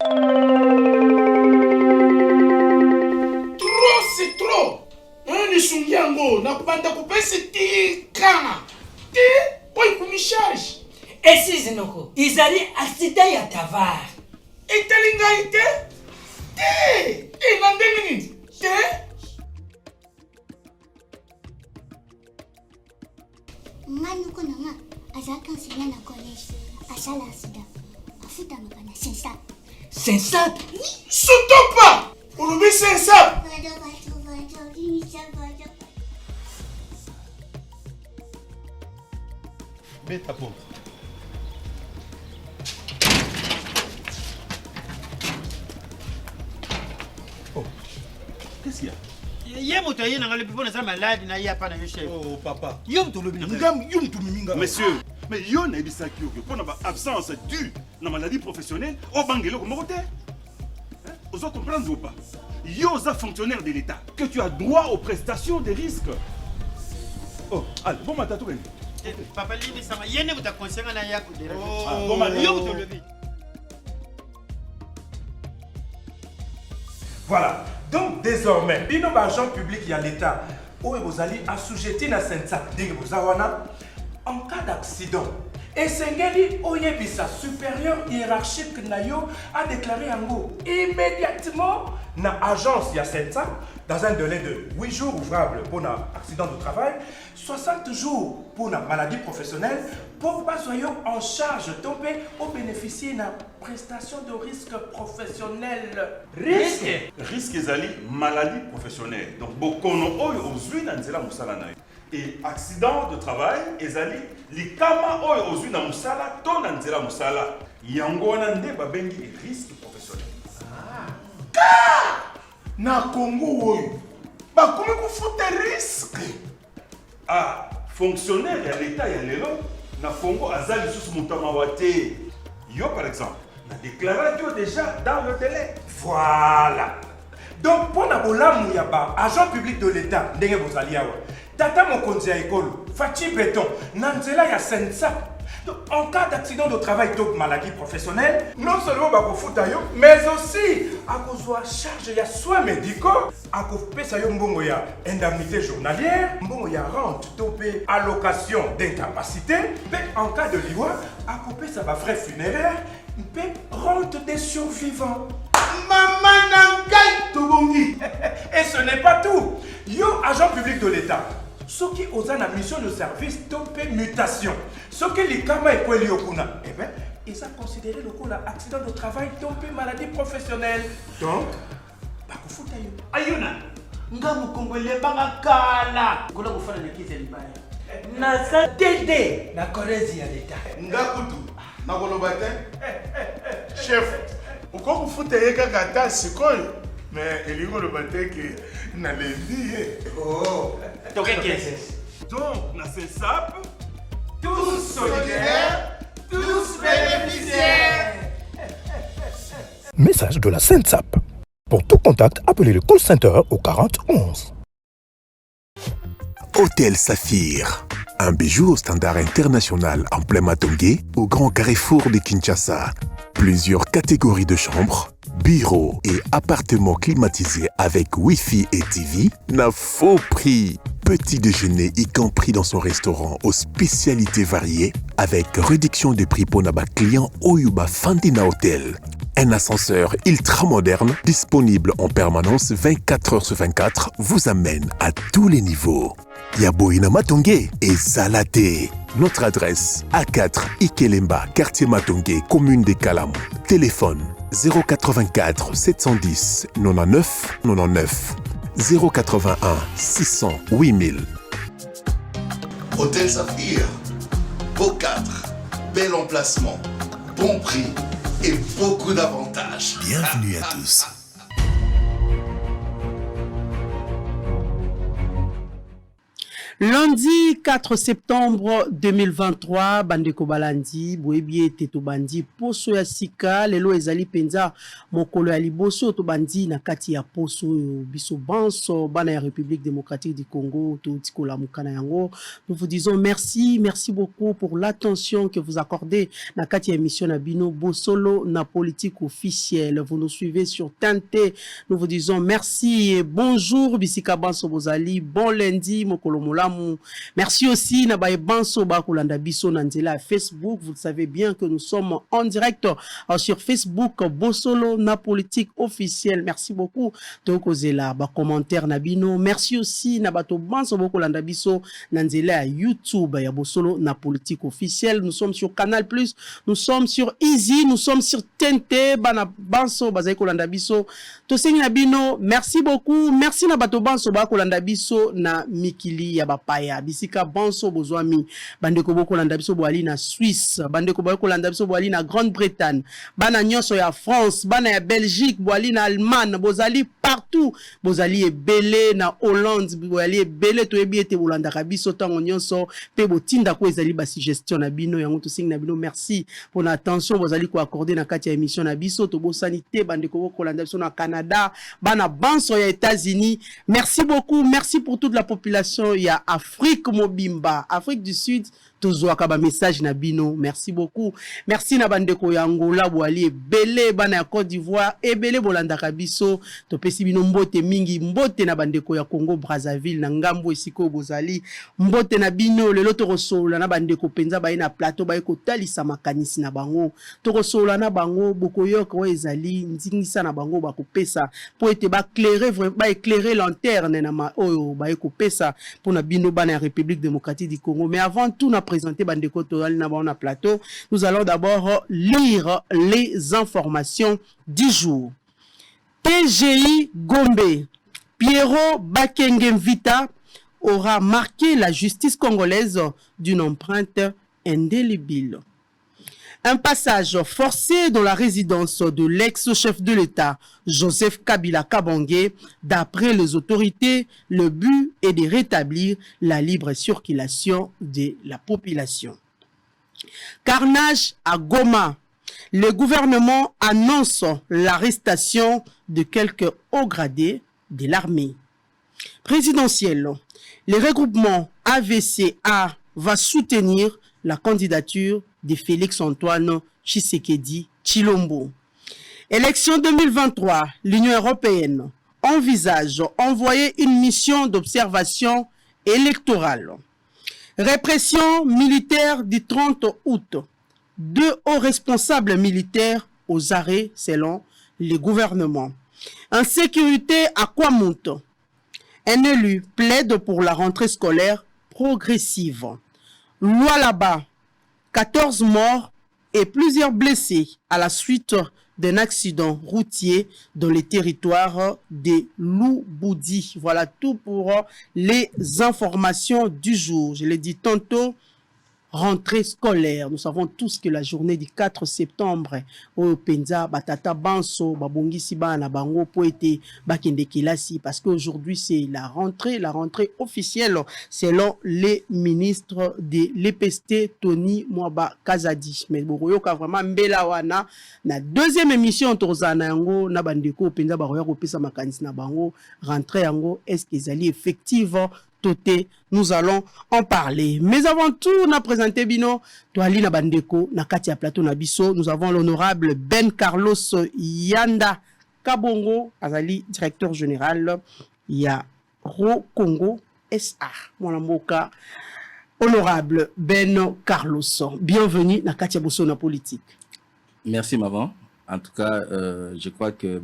Trop, c'est trop. Ni sungiango, na kubanda kupesi tika. Ti, poi kumicharge. Et si zinoko, izali accident ya tavar. Itelinga ite? Ti, nandeni te? Ngani uko na nga, azaka enseignant na collège, asala accident. Afuta makana sensat. Sensat? Surtout pas. Olobi sensat. Mets ta porte. Oh, qu'est-ce qu'il y a? Oh, papa. Monsieur, mais yo na ebisaki yo pour na absence due na maladie professionnelle au bangelo comme côté. Vous comprenez ou pas? Yo za fonctionnaire de l'État que tu as droit aux prestations des risques. Oh, allez, bon matin tout. Papa Libi sama yene buta conseiller na yako de. Oh, bon matin. Yo to lever. Voilà. Donc désormais, bino agent public y a l'État. Où vous allez assujetter na sensa ding vous en cas d'accident. Et Sengeli Oyebisa, supérieur hiérarchique Nayo, a déclaré en gros immédiatement na agence ya sensa dans un délai de 8 jours ouvrables pour un accident de travail, 60 jours pour une maladie professionnelle, pour pas soyons en charge tomber au bénéficier d'une prestation de risque professionnel. Risque? Risque ezali maladie professionnelle. Donc bokono oyo ozui na nzela musala na yo. Et accident de travail ezali likama oyo ozui na musala to na nzela musala. Yango wana nde babengi risque professionnel. Na Congo oyo. Bakomi kufuta risque. Ah, fonctionnaire ya l'État ya lelo na Congo azali sous moutama wate. Yo par exemple, na déclaré déjà dans le délai. Voilà. Donc pour na bolamu ya ba agent public de l'État ndenge bozali awa. Tata mokonzi ya ekolo, Fachi Béton, nanzela ya sensa. Donc, en cas d'accident de travail ou maladie professionnelle, non seulement bakofuta yo, mais aussi à cause charge ya soins médicaux, à cause pesa yo mbongo ya indemnité journalière, mbongo ya rente topé allocation d'incapacité, mais en cas de liwa, à cause pesa ba frais funéraires, mais rente des survivants. Maman Nangai Tobongi. Et ce n'est pas tout. Yo, agent public de l'État. Ce qui ont une mission de service topé mutation. Ce que les Kama et Kweli Okuna, eh bien, ils ont considéré le coup d'accident de travail topé maladie professionnelle. Donc, pas que fouta yo. Ayuna, nga mukongole banga kala. Kola kufana na kize libaya. Na sa tete na korezi ya l'État. Ngakutu. Na kolobate. Chef. Uko kufuta yeka kata sikoyo. Mais elingo lobate ke na lendi. Oh. Donc, na CESAP, Tous solidaires, tous bénéficiaires. Message de la SENSAP. Pour tout contact, appelez le call center au 40 11. Hôtel Saphir, un bijou au standard international en plein Matongé, au grand carrefour de Kinshasa. Plusieurs catégories de chambres, bureaux et appartements climatisés avec Wi-Fi et TV n'a faux prix. Petit déjeuner y compris dans son restaurant aux spécialités variées avec réduction des prix pour Naba client Oyuba Fandina Hotel. Un ascenseur ultra moderne disponible en permanence 24 heures sur 24 vous amène à tous les niveaux. Yaboina Matongé et Salaté. Notre adresse A4 Ikelemba, quartier Matongé, commune des Kalamou. Téléphone 084 710 99 99 081 600 8000. Hôtel Saphir, beau cadre, bel emplacement, bon prix et beaucoup d'avantages. Bienvenue à tous. Lundi 4 septembre 2023, Bandeko Balandi, Boebie Teto Bandi, Poso ya Sika, Lelo Ezali Penza, Mokolo ya Liboso, Tobandi, Nakati ya Poso, Biso Banso, Bana ya République démocratique du Congo, Totikola Mukana Yango. Nous vous disons merci, merci beaucoup pour l'attention que vous accordez. Nakati ya émission Nabino, Bosolo, na politique officielle. Vous nous suivez sur Tante. Nous vous disons merci et bonjour, Bisika Banso Bozali, bon lundi, Mokolo Mola. Merci aussi Nabaye Banso Bakulanda Biso Nanzela Facebook. Vous le savez bien que nous sommes en direct sur Facebook Bosolo na politique officielle. Merci beaucoup Tokozela ba commentaire Nabino. Merci aussi Nabato Banso Bakulanda Biso Nanzela YouTube ya Bosolo na politique officielle. Nous sommes sur Canal+, nous sommes sur Easy, nous sommes sur TNT Bana Banso Bazakolanda Biso. Toseng Nabino, merci beaucoup. Merci Nabato Banso Bakulanda Biso na Mikili ya Paya Bisika Banso Bozwami Bandeko Bokolanda Biso Boali na Suisse, Bandeko Bokolanda Biso Boali na Grande-Bretagne, Bana Nyonso ya France, Bana ya Belgique, Boali na Allemagne, Bozali partout, Bozali ebele na Hollande, Boali ebele to ebi ete Bolanda Biso tango nyonso pe botinda ko ezali ba suggestion na bino yango to sing na bino. Merci pour l'attention Bozali ko accorder na kati ya émission na biso to bosanité Bandeko Bokolanda Biso na Canada, Bana Banso ya États-Unis. Merci beaucoup, merci pour toute la population ya Afrique Mobimba, Afrique du Sud, tozwaka ba message na bino. Merci beaucoup. Merci na bandeko ya Angola, Boali ebele, bana ya Côte d'Ivoire, ebele bolandaka biso. Topesi bino mbote mingi, mbote na bandeko ya Congo Brazzaville na ngambo esiko bozali. Mbote na bino lelo tokosola na bandeko penza baye na plateau baye kotalisa makanisi na bango. Tokosola na bango bokoyoka wa ezali nzingisa na bango bakopesa po ete ba éclairer lanterne na ma oyo baye kopesa pour na bino bana ya République démocratique du Congo. Mais avant tout na présenter bandeko toali na bana plateau, nous allons d'abord lire les informations du jour. TGI Gombe, Pierrot Bakengemvita aura marqué la justice congolaise d'une empreinte indélébile. Un passage forcé dans la résidence de l'ex-chef de l'État, Joseph Kabila Kabange. D'après les autorités, le but est de rétablir la libre circulation de la population. Carnage à Goma. Le gouvernement annonce l'arrestation de quelques hauts gradés de l'armée présidentielle. Le regroupement AVCA va soutenir la candidature de Félix Antoine Tshisekedi Tshilombo. Élection 2023, l'Union européenne envisage envoyer une mission d'observation électorale. Répression militaire du 30 août. 2 hauts responsables militaires aux arrêts selon le gouvernement. Insécurité à Kwamout. Un élu plaide pour la rentrée scolaire progressive. Loi là-bas. 14 morts et plusieurs blessés à la suite d'un accident routier dans les territoires de Louboudi. Voilà tout pour les informations du jour. Je l'ai dit tantôt, rentrée scolaire. Nous savons tous que la journée du 4 septembre, au Penza, Batata Banso, Babongisi Bana Bango, Poete, Bakende Kilasi, parce qu'aujourd'hui c'est la rentrée officielle, selon les ministres de l'EPST, Tony Mwaba Kazadi. Mais Boroyoka vraiment mbela wana, na deuxième émission, Torzana Yango, na Bandeko, Penza Baroyako Pesa Makanisi na Bango, rentrée Yango, est-ce qu'ils allaient effective? Nous allons en parler. Mais avant tout, on a présenté Bino, Toali na Bandeko, na Katia Plateau na Biso. Nous avons l'honorable Ben Carlos Yanda Kabongo, Azali, directeur général, ya Ro Congo SA. Mon mboka, honorable Ben Carlos. Bienvenue na Katia Bosso na politique. Merci, maman. En tout cas, je crois que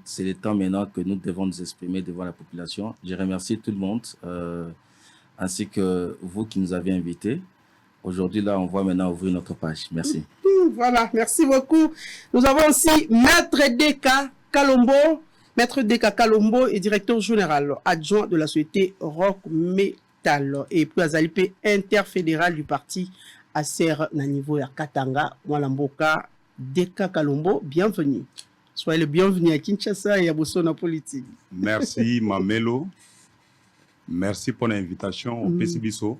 c'est le temps maintenant que nous devons nous exprimer devant la population. Je remercie tout le monde, ainsi que vous qui nous avez invités. Aujourd'hui, là, on va maintenant ouvrir notre page. Merci. Voilà, merci beaucoup. Nous avons aussi Maître Deka Kalombo. Maître Deka Kalombo est directeur général adjoint de la société Rock Metal et puis Azalipe interfédéral du parti ACR na niveau ya Katanga, Mwalamboka. Deka Kalombo, bienvenue. Soyez le bienvenu à Kinshasa et à Bosso na politique. Merci Mamelo. Merci pour l'invitation au PCBISO.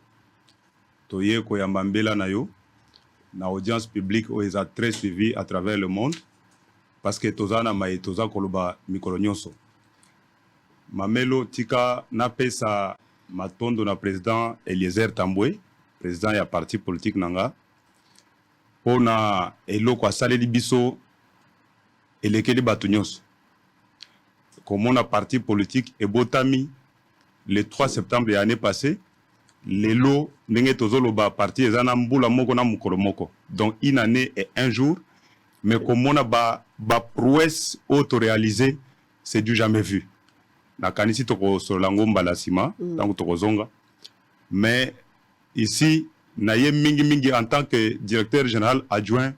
Toye Koyambambela Nayo. Na audience publique où ils ont très suivi à travers le monde. Parce que Tozana Maï Toza Koloba Mikolonyoso. Mamelo Tika Napesa Matondo na président Eliezer Tambwe, président ya parti politique Nanga. Pona Eloko Asale Libiso Elekeli Batunyos. Comme on a parti politique et Botami le 3 septembre de l'année passée, Lelo Nenge Tozoloba parti Ezana Mbula Moko na Mukolomoko. Donc une année et un jour, mais comme on a ba prouesse auto-réalisée, c'est du jamais vu. Na kanisi toko solango mbalasima, tango toko zonga. Mais ici, naye mingi en tant que directeur général adjoint,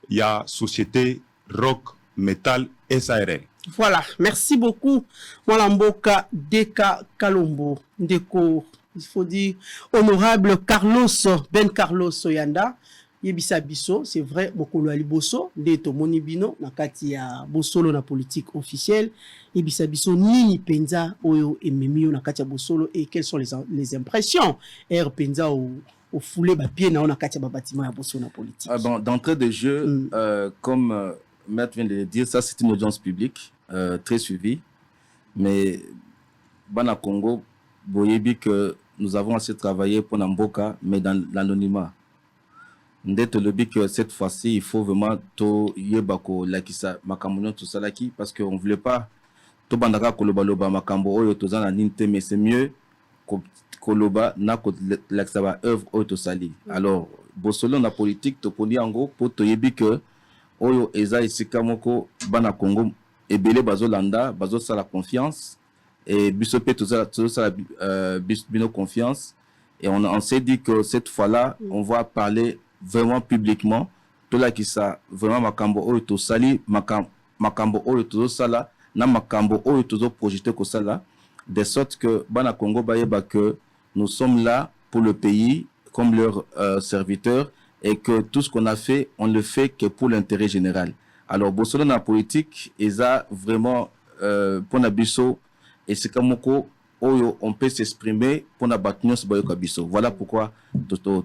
il y a société Rock Metal SARL. Voilà, merci beaucoup. Mwalamboka Deka Kalombo, Ndeko, il faut dire honorable Carlos, Ben Carlos Yanda. Yebisa biso, c'est vrai, Mokolo Ali Boso, Ndeto Monibino, nakati ya Bosolo na politique officielle. Yebisa biso, nini penza oyo ememio nakati ya Bosolo et quelles sont les impressions? Penza au foulé ba pied na nakati ya bâtiment ya Bosolo na politique. D'entrée de jeu, comme Maître vient de le dire, ça c'est une audience publique très suivie. Mais Bana Congo, Boyebi que nous avons assez travaillé pour Namboka, mais dans l'anonymat. Ndete le but que cette fois-ci, il faut vraiment to yebako lakisa makamunyo tout ça laki parce qu'on ne voulait pas to bandaka kolobaloba makambo oyo to zana ninte, mais c'est mieux koloba na ko lakisa ba œuvre oyo to sali. Alors Bosolo na politique to poni ango po to yebi que oyo eza isika moko bana Congo ebele bazolanda bazo sala confiance et bisope to sala bino confiance et on s'est dit que cette fois-là on va parler vraiment publiquement to la qui ça vraiment makambo oyo to sali makambo oyo to sala na makambo oyo to projeté ko sala de sorte que bana Congo bayeba que nous sommes là pour le pays comme leurs serviteurs et que tout ce qu'on a fait on le fait que pour l'intérêt général. Alors Bosolo na politique eza vraiment pour nabiso et c'est comme on peut s'exprimer pour la bataille. Voilà pourquoi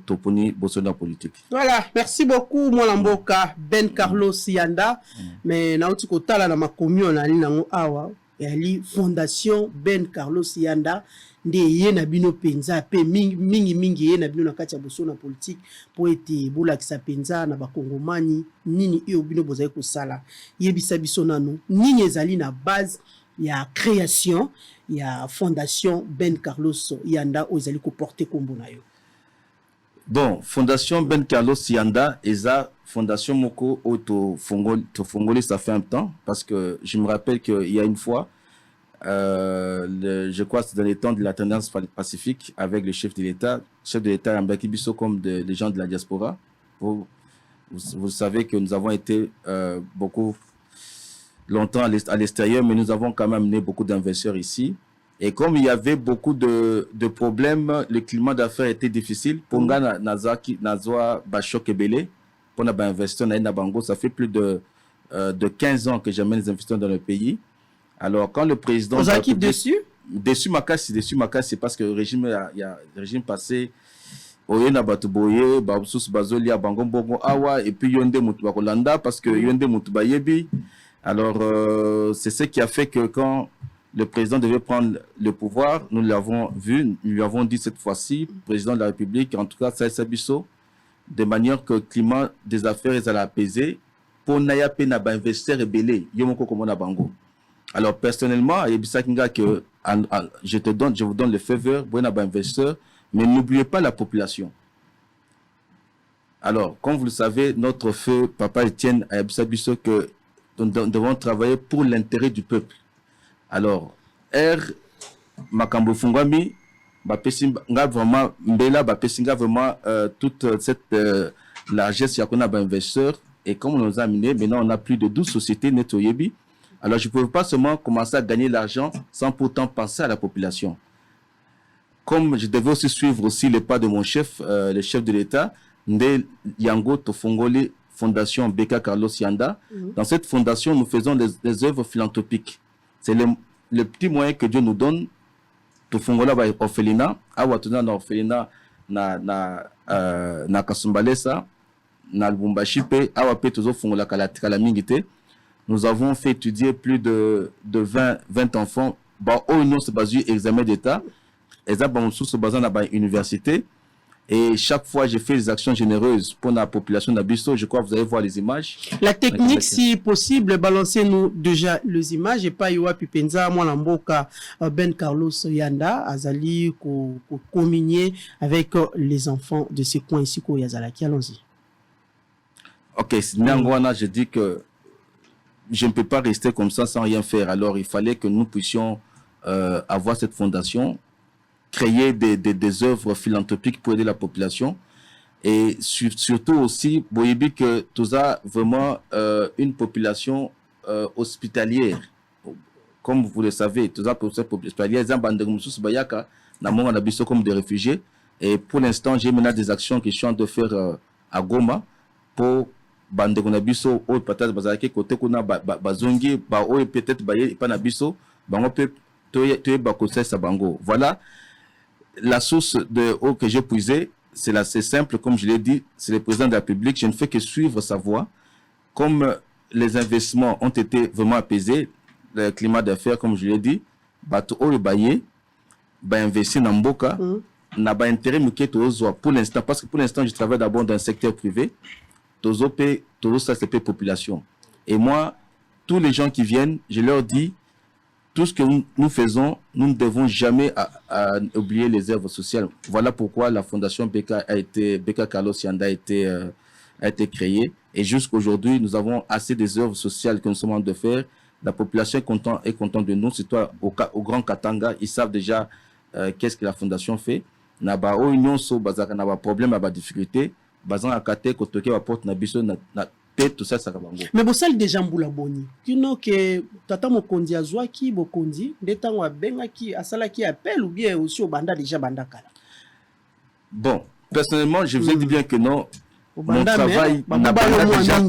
Toponi Bosolo politique. Voilà, merci beaucoup Mwalamboka Ben Carlos Yanda. Mais na uti kotala na makomio na li nango awa ali fondation Ben Carlos Yanda nde ye na bino penza pe mingi ye na bino na kati ya Bosolo politique po ete bolakisa penza na bakongomani nini iyo bino bozali kosala yebisa biso nanu nini ezali na base ya création ya fondation Ben Carlos Yanda ozali ko porter kombo na yo. Bon, fondation Ben Carlos Yanda eza fondation moko auto fongoli ça fait un temps parce que je me rappelle qu'il y a une fois je crois que c'est dans les temps de la tendance pacifique avec le chef de l'État Ambaki Biso comme les gens de la diaspora. Vous savez que nous avons été beaucoup longtemps à l'extérieur, mais nous avons quand même amené beaucoup d'investisseurs ici. Et comme il y avait beaucoup de problèmes, le climat d'affaires était difficile. Pour nga Nazwa Bachok Ebele, pour na investisseurs na Bango, ça fait plus de 15 ans que j'amène les investisseurs dans le pays. Alors quand le président vous avez dessus c'est parce que le régime passé oyena batu boye babusus bazoli ya bango bongo awa et puis yonde mutu bakolanda parce que yonde mutu bayebi. Alors c'est ce qui a fait que quand le président devait prendre le pouvoir, nous l'avons vu, nous lui avons dit cette fois-ci, président de la République, en tout cas ça Sabiso, de manière que le climat des affaires est à l'apaiser pour n'aya pe na ba investisseur rebelle yomoko comme na bango. Alors personnellement, que je vous donne le faveur pour na ba investisseur, mais n'oubliez pas la population. Alors, comme vous le savez, notre feu Papa Etienne a Sabiso que nous devons travailler pour l'intérêt du peuple. Alors, Makambo Fungwami, Bapesinga vraiment, Mbela, Bapesinga vraiment toute cette largesse yakona investisseurs. Et comme on nous a amené, maintenant on a plus de 12 sociétés Netoyebi. Alors, je ne peux pas seulement commencer à gagner l'argent sans pourtant penser à la population. Comme je devais aussi suivre aussi les pas de mon chef, le chef de l'État, Nde Yango Tofongoli, Fondation Beka Carlos Yanda. Dans cette fondation, nous faisons des œuvres philanthropiques. C'est le petit moyen que Dieu nous donne tofungola ba orphelinat awa tuna na orphelinat na Kasumbalesa na Lubumbashi pe awa pe tozofungola kala mingi te. Nous avons fait étudier plus de 20 enfants. Bah, au nom se base examen d'état. Exemple, se base dans la université. Et chaque fois, j'ai fait des actions généreuses pour la population d'Abisso. Je crois que vous allez voir les images. La technique, si possible, balancez-nous déjà les images. Et pas Iwa Pipenza, moi, l'amboka Ben Carlos Yanda, Azali, communier avec les enfants de ces coins ici, Yazalaki. Allons-y. Ok, je dis que je ne peux pas rester comme ça sans rien faire. Alors, il fallait que nous puissions avoir cette fondation, créer des œuvres philanthropiques pour aider la population. Et surtout aussi, Boyebi, que tout ça, vraiment, une population hospitalière. Comme vous le savez, tout ça, pour cette population hospitalière, comme des réfugiés. Et pour l'instant, j'ai mené des actions que je suis en train de faire à Goma pour bande kuna biso o peut-être bazaki côté kuna bazongi ba o peut-être ba ye pa na biso bango peut to ba conseil sa bango. Voilà la source de eau que j'ai puisé, c'est simple comme je l'ai dit, c'est le président de la République, je ne fais que suivre sa voie. Comme les investissements ont été vraiment apaisés, le climat d'affaires comme je l'ai dit, bato o baye ba investir na mboka n'a pas intérêt pour l'instant parce que pour l'instant je travaille d'abord dans le secteur privé. Toujours ça c'est population. Et moi, tous les gens qui viennent, je leur dis, tout ce que nous faisons, nous ne devons jamais oublier les œuvres sociales. Voilà pourquoi la fondation Beka Carlos Yanda a été créée. Et jusqu'aujourd'hui, nous avons assez des œuvres sociales que nous sommes en train de faire. La population est contente de nous. C'est toi au Grand Katanga, ils savent déjà qu'est-ce que la fondation fait. N'a pas union so bazaka n'a pas problème, n'a pas difficulté. Bazan akate kotoke wa porte na biso na tête tout ça sakabango. Mais bosal déjà mbula boni. Kino ke tata mokondi azwaki bokondi ndeta wa bengaki asalaki appel ou bien aussi au banda déjà banda kala. Bon, personnellement, je vous ai dit bien que non. Mon travail n'a pas déjà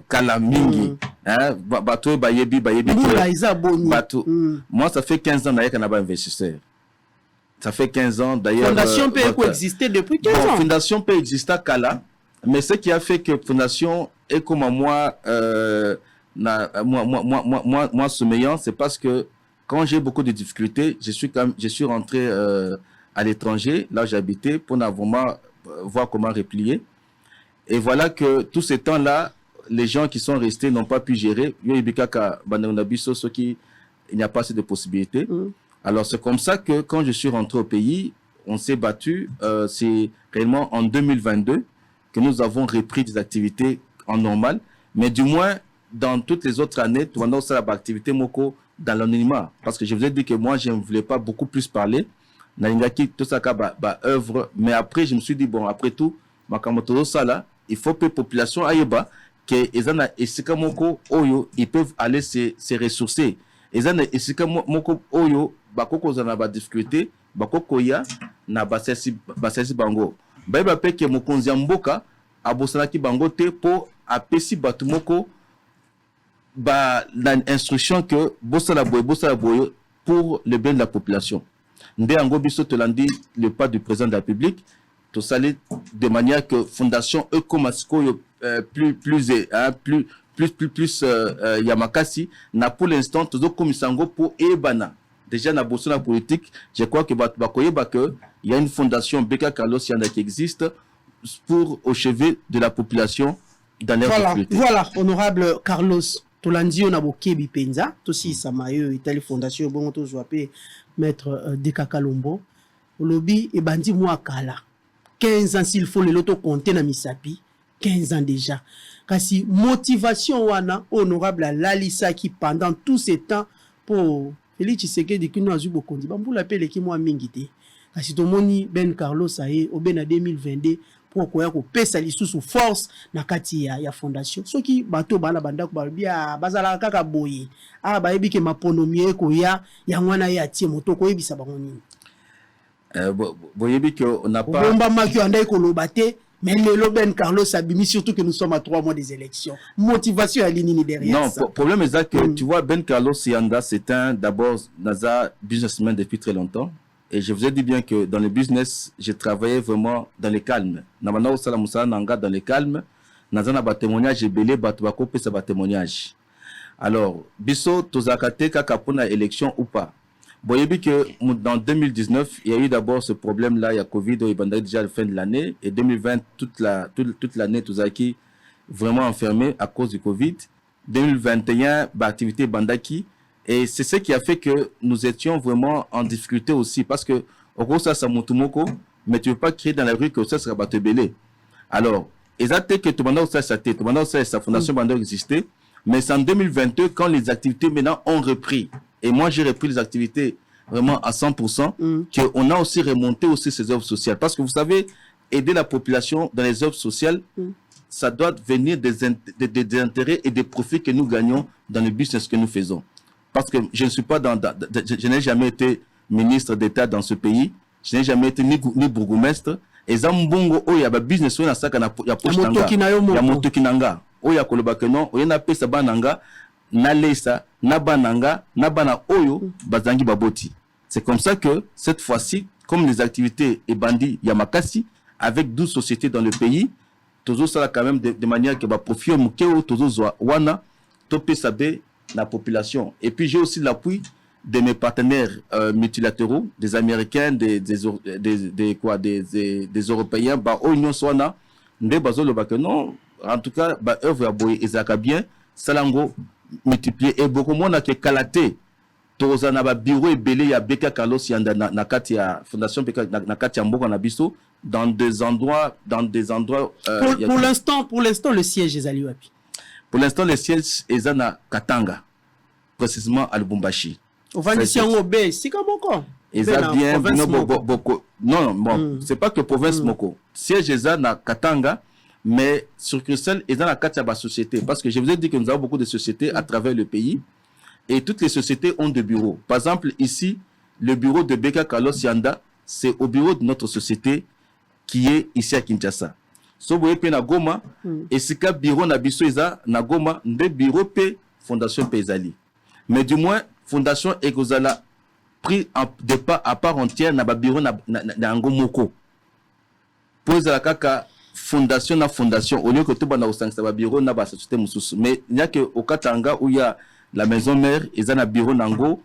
kala mingi. Hein, bato bayebi bato. Moi ça fait 15 ans d'ailleurs qu'on a pas investisseur. Ça fait 15 ans d'ailleurs. Fondation peut coexister depuis 15 ans. Fondation peut exister à Kala, mais ce qui a fait que Fondation est comme moi, moi sommeillant, c'est parce que quand j'ai beaucoup de difficultés, je suis rentré à l'étranger, là où j'habitais, pour vraiment voir comment replier. Et voilà que tous ces temps-là, les gens qui sont restés n'ont pas pu gérer. Il n'y a pas assez de possibilités. Alors, c'est comme ça que quand je suis rentré au pays, on s'est battu. C'est réellement en 2022 que nous avons repris des activités en normal. Mais du moins, dans toutes les autres années, tout le monde a l'activité moko dans l'anonymat. Parce que je vous ai dit que moi, je ne voulais pas beaucoup plus parler. Tout ça, œuvre. Mais après, je me suis dit, bon, après tout, il faut que la population aïeba, ils peuvent aller se ressourcer. Bakoko zana ba difficulté bakoko ya na basesi bango ba pe ke mokonzi mboka abosana ki bango te po apesi batu moko ba la instruction que bosala boye pour le bien de la population. Nde ango biso to landi le pas du président de la République to saler de manière que fondation Ecomasco plus Yamakasi na pour l'instant toujours komisango pour ebana. Déjà dans la politique, je crois que il y a une fondation Beka Carlos Yanda qui existe pour au chevet de la population dans l'air de sécurité. Voilà, honorable Carlos Tolandi on a bokebi penza, aussi samayo Italie fondation bon to zoapé maître Deka Kalombo. Lobby et bandi moi kala. 15 ans s'il faut le loto compter na misapi, 15 ans déjà. Kasi motivation wana honorable Lalisa qui pendant tout ce temps pour Félix Tshisekedi qui nous a eu beaucoup de bambou l'appel qui moi mingité. Kasi tomoni Ben Carlos aye au ben 2022 pour koya ko pesa lisusu force na kati ya fondation. Soki bato bala banda ko bia bazala kaka boye. Ah ba yebi ke maponomie ko ya ngwana ya tie moto ko yebisa bango nini. Boyebi que on n'a pas bomba maki andai ko lobate. Mais le Ben Carlos a mis surtout que nous sommes à 3 mois des élections. Motivation à l'inini derrière. Non, le problème est que tu vois, Ben Carlos Yanda, c'est d'abord Naza businessman depuis très longtemps. Et je vous ai dit bien que dans le business, j'ai travaillé vraiment dans le calme. Dans le calme, dans un témoignage, j'ai belé, ça témoignage. Alors, biso, tozakate kakapona élection ou pas. Vous voyez que dans 2019, il y a eu d'abord ce problème-là, il y a Covid, il y a déjà la fin de l'année, et 2020, toute l'année, tozaki vraiment enfermé à cause du Covid. 2021, activité bandaki. Et c'est ce qui a fait que nous étions vraiment en difficulté aussi. Parce que, au gros, ça, c'est Montumoko, mais tu ne veux pas créer dans la rue que ça sera Batebele. Alors, exactement que Tobanda sa fondation Banda existait. Mais c'est en 2022, quand les activités maintenant ont repris. Et moi, j'ai repris les activités vraiment à 100%, qu'on a aussi remonté aussi ces œuvres sociales. Parce que vous savez, aider la population dans les œuvres sociales, ça doit venir des intérêts et des profits que nous gagnons dans le business que nous faisons. Parce que je ne suis pas je n'ai jamais été ministre d'État dans ce pays. Je n'ai jamais été ni bourgmestre. Et Zambongo, il y a un business, il y a Motokinanga. Il y a Kolobakeno, il y a Pesa Bananga, Nalesa, Nabananga, Nabana Oyo, Bazangi Baboti. C'est comme ça que cette fois-ci, comme les activités et bandits Yamakasi, avec 12 sociétés dans le pays, toujours ça quand même de manière que va profiter Mukeo, toujours Wana, Topé Sabé, la population. Et puis j'ai aussi l'appui de mes partenaires multilatéraux, des Américains, des Européens, Union Swana, non, en tout cas, œuvre à Boye et Zakabien, Salango, multiplié, et beaucoup moins qui est calaté. Tozana ba bureau et belé ya Beka Carlos Yanda na katia fondation Beka na katia Mboko na biso dans des endroits pour l'instant le siège est à Liwapi. Pour l'instant le siège est à Katanga, précisément à Lubumbashi. On va dire en Obé, c'est comme encore. bien non, c'est pas que province Moko. Siège est à Katanga, mais sur Christelle est dans la katia ba société, parce que je vous ai dit que nous avons beaucoup de sociétés à travers le pays. Et toutes les sociétés ont des bureaux. Par exemple, ici, le bureau de Beka Carlos Yanda, c'est au bureau de notre société qui est ici à Kinshasa. So vous voyez na Goma, et c'est que bureau na biso eza na Goma, de bureau P Fondation Pezali. Mais du moins, Fondation Egozala pris de pas à part entière na bureau na Ngomoko. Pour la kaka fondation na fondation, au lieu que tout bana au bureau na ba société mususu. Mais il n'y a que au Katanga où il y a la maison mère et un bureau Nango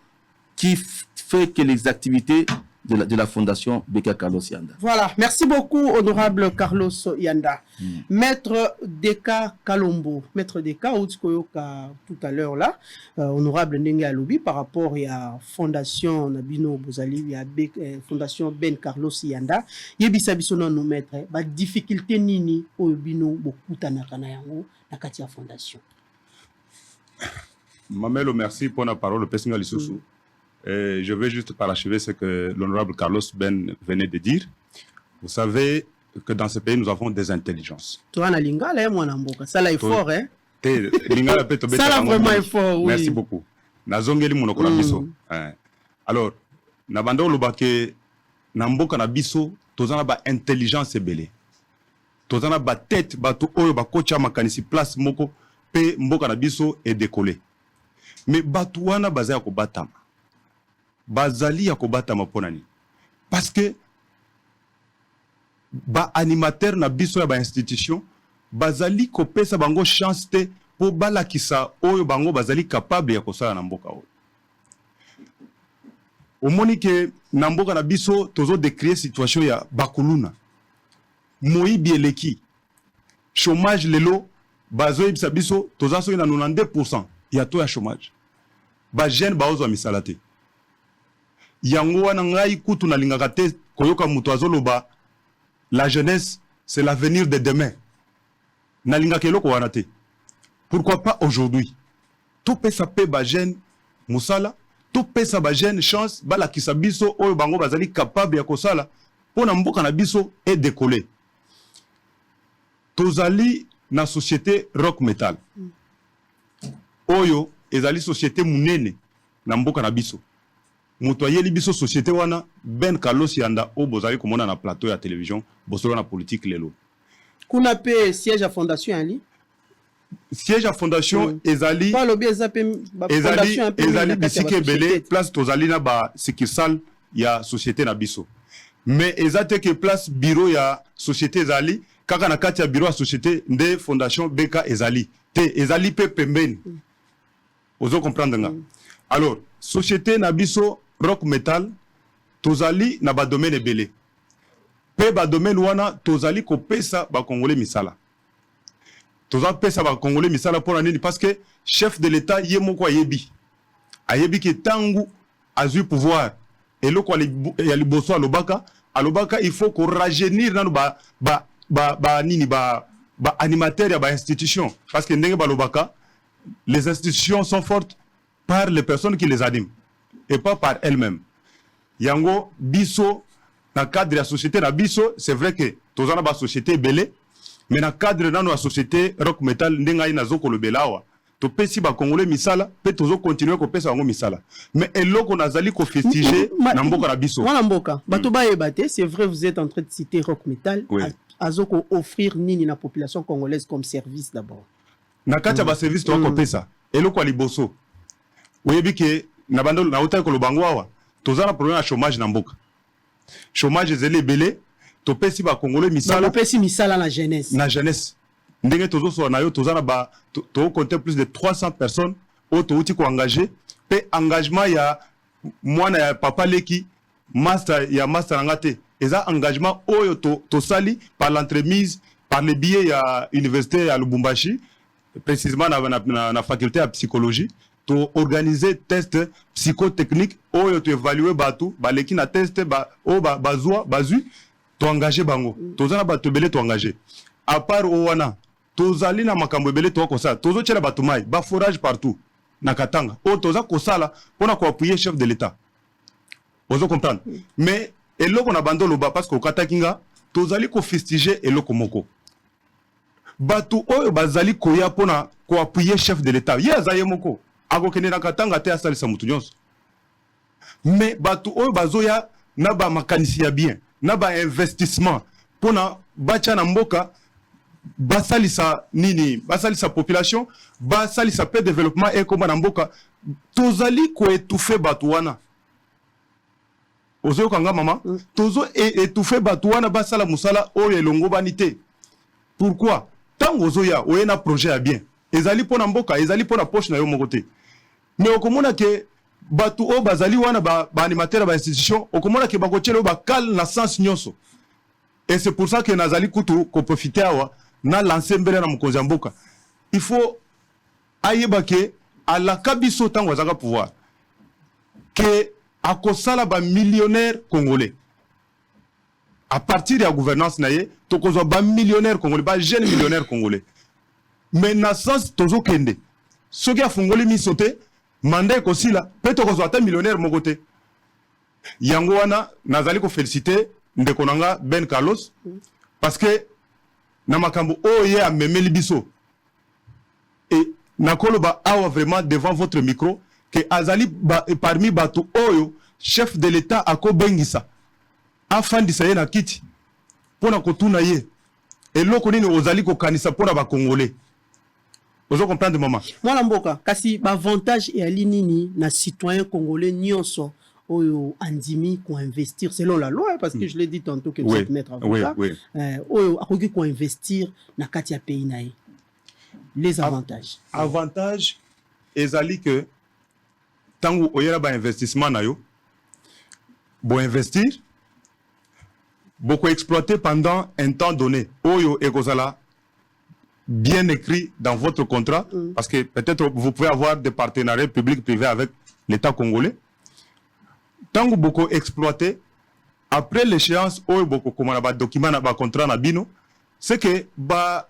qui fait que les activités de la fondation Beka Carlos Yanda. Voilà, merci beaucoup honorable Carlos Yanda. Maître Deka Kalombo, maître Deka Outskoyoka tout à l'heure là, honorable Ndenge Alobi par rapport à fondation Nabino Bozali à fondation Ben Carlos Yanda, yebisa biso na nous maître ba difficulté nini o bino bokutana kana yango na kati ya fondation. Mamelo, merci pour la parole. Je vais juste parachever ce que l'honorable Carlos Ben venait de dire. Vous savez que dans ce pays, nous avons des intelligences. Toi, Lingala, ça là est fort, hein? Ça là vraiment est fort, oui. Merci beaucoup. Nazongeli monokona biso. Alors, nabando lobake namboka na biso, tozana ba intelligence ebele. Tozana ba tête bato oyo ba kocha makanisi place moko pe mboka na biso et décoller. Mais batouana baza ya kobatama. Bazali ya kobatama ponani. Parce que ba animateur na biso ya ba institution bazali kopesa bango chance te po balakisa oyo bango bazali capable ya kosala na mboka oyo. Omoni ke na mboka na biso tozo décrire situation ya bakuluna. Moyibi eleki. Chômage lelo bazo yebisa biso toza so na 92%. Il y a tout un chômage. Ba jeune ba ozo misalate. Yango wana ngai kutu na lingaka te koyoka muto azoloba la jeunesse c'est l'avenir de demain. Na lingaka eloko wana te. Pourquoi pas aujourd'hui? To pesa pe ba jeune musala, to pesa ba jeune chance bala kisabiso oyo bango bazali capable ya kosala pona mboka na biso et décoller. Tozali na société rock metal. Oyo ezali société munene na mboka na biso. Mutoyeli biso société wana Ben Carlos Yanda o bozali komona na plateau ya télévision bosolo na politique lelo. Kuna pe siège à fondation ali? Siège à fondation ezali pas lobby ezali bisike belé place tozali na ba sikisal ya société na biso. Mais ezate que place bureau ya société ezali kaka na kati ya bureau ya société nde fondation Beka ezali te ezali pe pembeni. Ozo comprendre nga. Alors société na biso Rock Metal tozali na ba domaine ebele. Pe ba domaine wana tozali ko pesa ba congolais misala. Tozali pesa ba congolais misala pour nini parce que chef de l'état ye moko ayebi. Ayebi ki tangu azui pouvoir et le quoi ya liboso alobaka il faut qu'on rajeunir nanu ba animateur ya ba institution parce que ndenge balobaka les institutions sont fortes par les personnes qui les animent et pas par elles-mêmes. Yango biso na cadre de la société na biso c'est vrai que tozana ba société belé mais na cadre nanu la société Rock Metal ndenga ina zoko lobelawa to pesi ba congolais misala pe tozo continuer ko pesa ngo misala mais eloko nazali ko festiger na mboka na biso wana mboka bato ba yebate c'est vrai vous êtes en train de citer Rock Metal azoko offrir nini na population congolaise comme service d'abord na kati ba service to ko pesa eloko liboso oyebi ke na bando na uta ko lobango awa tozana problème ya chômage na mboka chômage ezeli belé to pesi ba congolais misala to pesi misala na jeunesse ndenge tozo so na yo tozana ba to compter plus de 300 personnes au to uti ko engagé pe engagement ya mwana ya papa leki master ngate eza engagement oyo to sali par l'entremise par les billets ya université ya Lubumbashi précisément na faculté de psychologie to organiser test psychotechnique oyo to évaluer batu baleki na test bazui to engager bango tozana ba tobele to engager à part owana tozali na makambo ebele to kosa tozo tshela batu mai ba forage partout na Katanga o toza kosala pona ko appuyer chef de l'état ozo comprendre mais eloko na bandolo ba parce que okatakinga tozali ko festiger eloko moko batu oyo bazali koya pona ko appuyer chef de l'état ye azaye moko akokende na Katanga te asalisa mutu nyonso mais batu oyo bazoya na ba makanisi ya bien na ba investissement pona bacha na mboka basalisa nini basalisa population basalisa pe développement et comme na mboka tozali ko étouffer batu wana ozo kanga mama tozo étouffer batu wana basala musala oyo elongo banité pourquoi tant ozo ya oyena projet ya bien ezali pona mboka ezali pona poche na yo mokote mais okomona ke batu o bazali wana ba animateur ba institution okomona ke bakochelo ba kal na sens nyonso et c'est pour ça que nazali kutu ko profiter awa na lancer mbele na mokonzi ya mboka il faut ayeba ke ala kabiso tango azaka pouvoir que akosala ba millionnaire congolais à partir de la gouvernance naye tokozwa ba millionnaire congolais ba jeune millionnaire congolais mais na sens tozo kende soki afungoli misote manda ekosila pe tokozwa ata millionnaire mokote yango wana nazali ko féliciter ndeko nanga Ben Carlos parce que na makambo oye amemeli biso et nakoloba awa vraiment devant votre micro que azali parmi batu oyo chef de l'état akobengisa afandisa ye na kiti pona kotuna ye eloko nini ozali kokanisa pona ba congolais ozo comprendre mama mwana mboka kasi ba avantage et ali nini na citoyen congolais nyonso oyo andimi ko investir selon la loi parce que je l'ai dit tantôt que vous êtes maître avocat oyo akoki ko investir na kati ya pays nae les avantages avantage ezali que tango oyera ba investissement na yo bo investir beaucoup exploiter pendant un temps donné oyo ekozala bien écrit dans votre contrat parce que peut-être vous pouvez avoir des partenariats publics privés avec l'État congolais. Tango beaucoup exploité après l'échéance oyo beaucoup comme na ba document na ba contrat na bino c'est que ba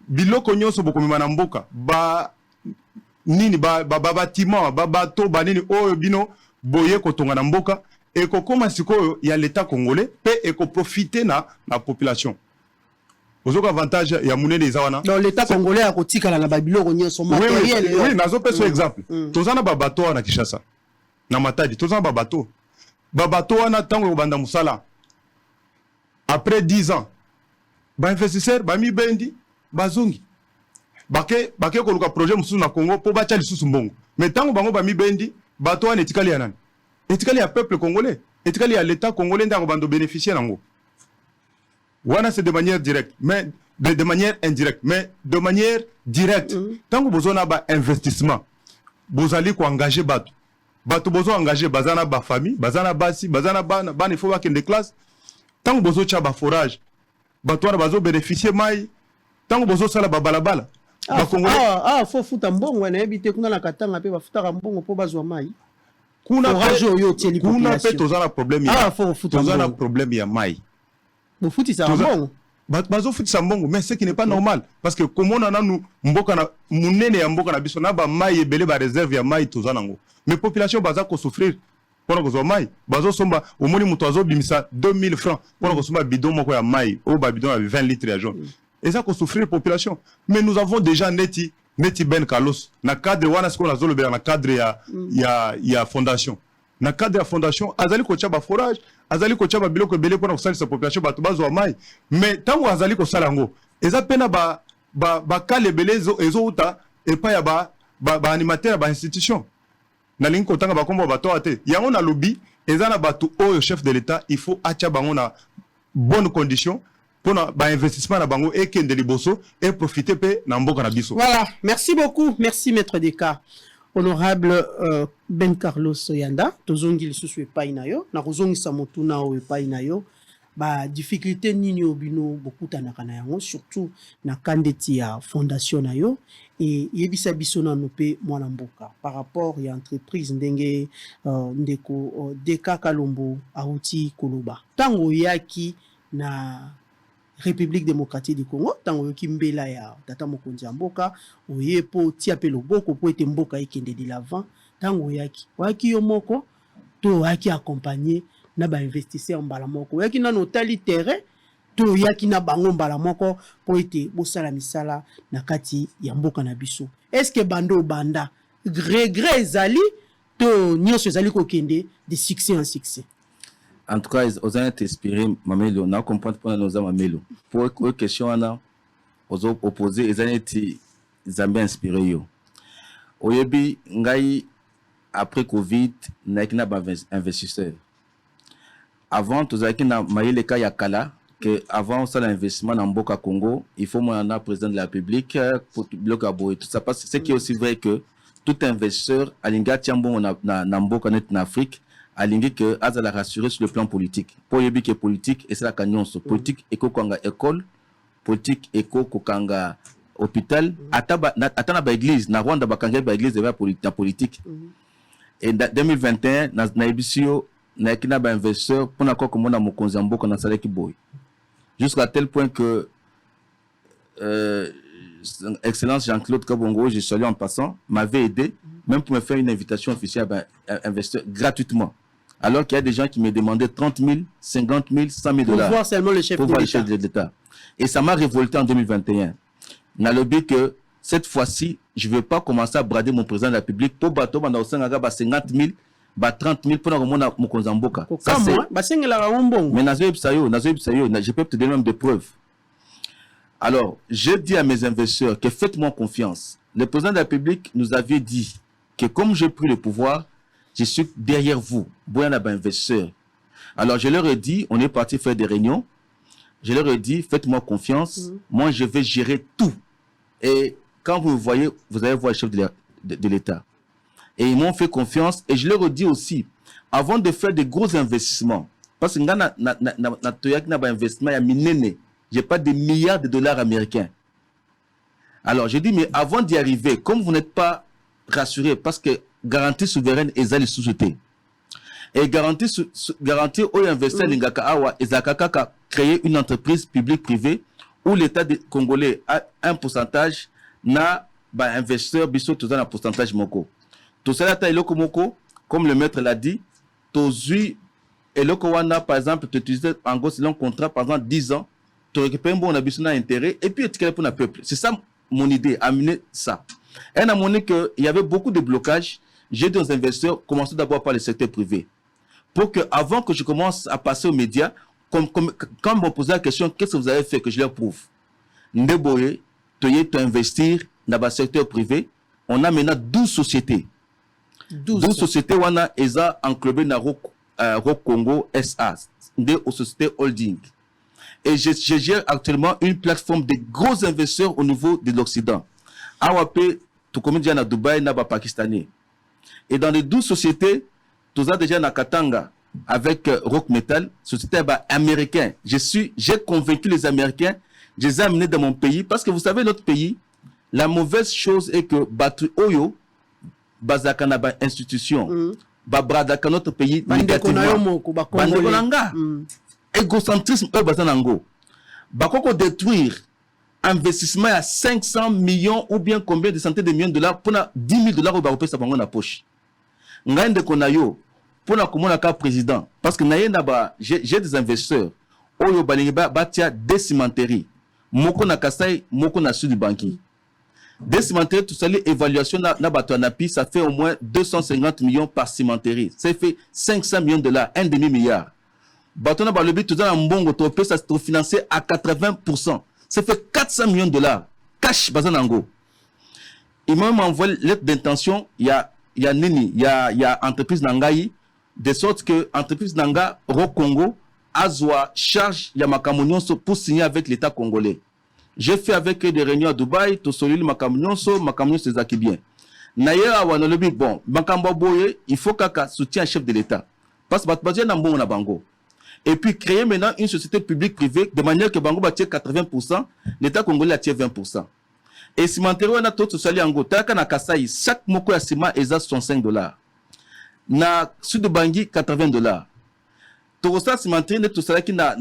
biloko nyonso beaucoup mimana mboka ba nini ba bâtiment ba bateau ba nini oyo bino boye kotonga na mboka et ko koma sikoyo ya l'État congolais pe et ko profiter na population. Ozo avantage ya munene zawana dans l'État congolais a kotikala na babiloko nyonso matériel oui nazo peso exemple tozana ba bateau na Kinshasa na Matadi tozana ba bateau wana tango banda musala après 10 ans ba investisseur ba mi bendi bazungi bake ko luka projet musu na Congo po ba tchali susu mbongo mais tango bango ba mi bendi bateau wana etikali ya nani etikali ya peuple congolais Et il y a l'État congolais qui va bénéficier d'ango. Voilà, c'est de manière directe, mais de manière indirecte, mais de manière directe. Tant que vous avez un investissement, vous allez engager Bato. Bato vous engager bazana ba famille, bazana basi, bazana ban il faut qu'il y ait des classes. Tant que vous avez un forage, Bato va bénéficier mai. Tant que vous avez un balabala. Faut foutre un bon, on a évité qu'on a la katanga, puis va foutre un bon pour bazoa mai. Kuna pe tozana problème ya. Tozana problème ya mai. Vous foutez ça en bon. Bazo foutez ça en bon, mais ce qui n'est pas normal parce que comme on a nous mboka na munene ya mboka na biso na ba mai ebele ba réserve ya mai tozana ngo. Mais population baza ko souffrir pour ko mai. Bazo somba au moni muto azo bimisa 2000 francs pour ko somba bidon moko ya mai, o ba bidon ya 20 litres ya jaune. Et ça ko souffrir population. Mais nous avons déjà neti Ben Carlos na cadre wana ce qu'on a zolo na cadre ya fondation. Na cadre ya fondation azali ko tchaba forage, azali ko tchaba biloko belé pour na sa population bato bazo mai. Mais tango azali ko salango, eza pena ba kale belé ezo uta et pas ya ba animateur ba institution. Na lingi ko tanga ba kombo bato ate. Yango na lobby eza na bato o chef de l'état, il faut acha bango na bonne condition. Pour l'investissement na bango et kende liboso et profiter pe na mboka na biso. Voilà, merci beaucoup, merci maître Deka. Honorable Ben Carlos Yanda, tozongi lisusu epai na yo, na kozongisa motu na o epai na yo, ba difficulté nini obino bokutanaka na yango, surtout na kandeti ya fondation na yo et yebisa biso na nope mwana mboka par rapport ya entreprise ndenge ndeko Deka Kalombo auti koloba. Tango yaki na République démocratique du Congo, tango yoki mbela ya tata mokonzi ya mboka, oye po tia pe loboko po ete mboka ekende de l'avant, tango yaki yo moko, to yaki accompagner na ba investisseur mbala moko, yaki na notali terrain, to yaki na bango mbala moko po ete bosala misala na kati ya mboka na biso. Est-ce que bando banda gré ezali to nyonso ezali kokende de succès en succès? En tout cas, ils ont été inspirés, Mamelo, on a compris pour nous Mamelo. Pour une question, on a opposé, ils ont été inspirés. Oyebi, ngai après Covid, n'a pas investisseur. Avant, tout ça qui n'a maillé cas yakala que avant ça l'investissement dans Mboka Congo, il faut moi un président de la République pour bloquer et tout ça parce que c'est qui est aussi vrai que tout investisseur à l'inga tiambon na Mboka net en Afrique a l'inga que azala rassurer sur le plan politique. Pour yebi que politique et c'est la canyon politique éco kanga école, politique éco kokanga hôpital, atana ba église na Rwanda bakanga ba église de politique. Et 2021 na ebisio na kina ba investisseur pour na ko komona mokonzi mboka na salaki boy. Jusqu'à tel point que Excellence Jean-Claude Kabongo, je salue en passant, m'avait aidé, même pour me faire une invitation officielle à investir gratuitement. Alors qu'il y a des gens qui me demandaient 30 000, 50 000, 100 000 dollars. Pour voir seulement le chef de l'État. Et ça m'a révolté en 2021. N'a le but que cette fois-ci, je ne vais pas commencer à brader mon président de la République pour bateau, 50 000. 30 000 pour mon Konzamboka. Ça c'est. Mais je peux te donner même des preuves. Alors, j'ai dit à mes investisseurs que faites-moi confiance. Le président de la République nous avait dit que comme j'ai pris le pouvoir, je suis derrière vous. Boyana investisseurs. Alors, je leur ai dit, on est parti faire des réunions. Je leur ai dit, faites-moi confiance. Moi, je vais gérer tout. Et quand vous me voyez, vous allez voir le chef de l'État. Et ils m'ont fait confiance. Et je leur ai dit aussi, avant de faire des gros investissements, parce que je n'ai pas des milliards de dollars américains. Alors, j'ai dit, mais avant d'y arriver, comme vous n'êtes pas rassurés, parce que garantie souveraine est la société. Et garantie aux investisseurs, ils ont créé une entreprise publique-privée où l'État congolais a un pourcentage, n'a pas investisseur, biso tout un pourcentage moko. Tout ça, comme le maître l'a dit, et le Kowana, par exemple, tu utilises en gros, selon contrat, par exemple, 10 ans, tu récupères un bon intérêt, et puis tu pour le peuple. C'est ça mon idée, amener ça. Et à mon avis, qu'il y avait beaucoup de blocages. J'ai dit aux investisseurs, commencez d'abord par le secteur privé. Pour que, avant que je commence à passer aux médias, quand on me posait la question, qu'est-ce que vous avez fait, que je leur prouve? Ndeboye, tu as investir dans le secteur privé. On a maintenant 12 sociétés. 12 sociétés wana eza enclubé na Rock Congo SA, de société holding. Et je gère actuellement une plateforme de gros investisseurs au niveau de l'Occident. AWP, tout comme dit à Dubaï, Naba Pakistanais. Et dans les 12 sociétés, tout ça déjà à Katanga, avec Rock Metal, société américaine. J'ai convaincu les Américains, je les ai amenés dans mon pays, parce que vous savez, notre pays, la mauvaise chose est que Batu Oyo, Bazakana institution, Babradaka notre pays, négativement. Bandekonanga, égocentrisme, Bazanango. Bakoko détruire investissement à 500 millions ou bien combien de centaines de millions de dollars pour 10 000 dollars au Baropé Sabango na poche. Ngande Konayo, pour la commune à président, parce que j'ai des investisseurs, Oyo Balingiba Batia des cimenteries, Moko na Kasai, Moko na Sud Banki. Des cimenteries, tout ça, l'évaluation na Batuanapi, ça fait au moins 250 millions par cimenterie. Ça fait 500 millions de dollars, un demi-milliard. Batona Balobi, tout ça, en Bongo, ça se financé à 80%. Ça fait 400 millions de dollars. Cash, Bazanango. Il m'a envoyé lettre d'intention, il y a entreprise Nangaï, de sorte que entreprise Nanga, Rock Congo, Azwa, charge Yamakamunionso pour signer avec l'État congolais. J'ai fait avec eux des réunions à Dubaï, tout solide Makamunionso c'est ça qui bien. Naïa Awanolobi, bon, Makambo Boye, il faut qu'un soutien chef de l'État. Parce que Batbadja n'a pas Bango. Et puis créer maintenant une société publique-privée de manière que Bango bâtit 80%, l'État congolais attire 20%. Et si Mantero a tout sociali Ango, Taka na Kasai, chaque moko ya ciment est à $65. Na Sud Bangui, $80. Torosa Simanteri, tout ça qui na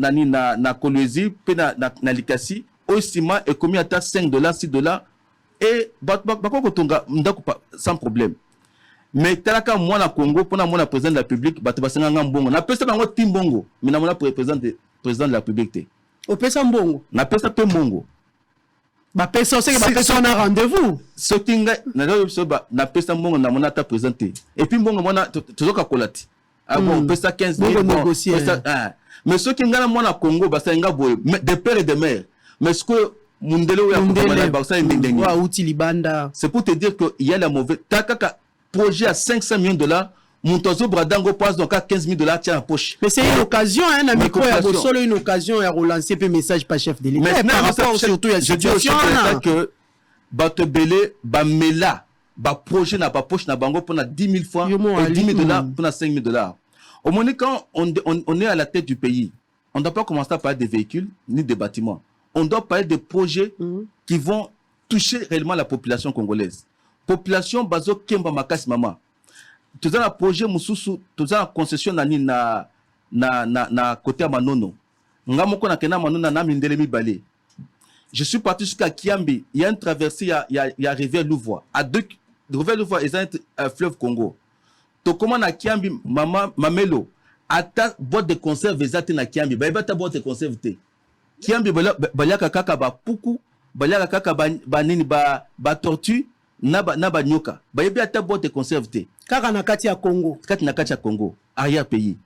Kolwezi, puis na Likasi, au ciment est commis à $5, $6, et Bako Tonga, sans problème. Mais Talaka, moi, na Congo, pour moi, président de la République, Batibasanga Mbongo. Na pesa bango Timbongo, mais na moi, président de la République. Au pesa Mbongo? Na pesa pe Mbongo. Ba pesa, c'est que ba pesa on a rendez-vous. Ce qui na pesa Mbongo, na mona ta présenté. Et puis Mbongo, mona, toujours qu'à colati. Ah bon, pesa 15 000. Négocier. Mais ce qui ngana moi na Congo, basa nga boye, de père et de mère. Mais ce que Mundele c'est pour te dire qu'il y a la mauvaise. Takaka projet à 500 millions de dollars, Montozo Bradango passe donc à 15 000 dollars tient en poche. Mais c'est une occasion, hein, une occasion à relancer un message par chef de l'État. Par rapport surtout à la situation que Batebele, Bamela, projet n'a pas poche, n'a bango pour 10 000 francs, 10 000 dollars pour 5 000 dollars. Au moment quand on est à la tête du pays, on ne doit pas commencer à parler des véhicules ni des bâtiments. On doit parler des projets qui vont toucher réellement la population congolaise. Population bazo kemba makasi mama. Tout ça un projet mususu, tout ça concession na côté Manono. Ngamoko na kena Manono na mindele mi balé. Je suis parti jusqu'à Kiambi, il y a une traversée, il y a rivière Louvois. À deux rivière Louvois et un fleuve Congo. To comment na Kiambi mama Mamelo ata boîte de conserve ezate na Kiambi. Ba ta boîte de conserve te. Kiambi balaka kaka ba puku, balaka kaka ba nini ba tortue. Naba nyoka ba yebi ata boîte de conserve te kaka na kati ya Congo arrière pays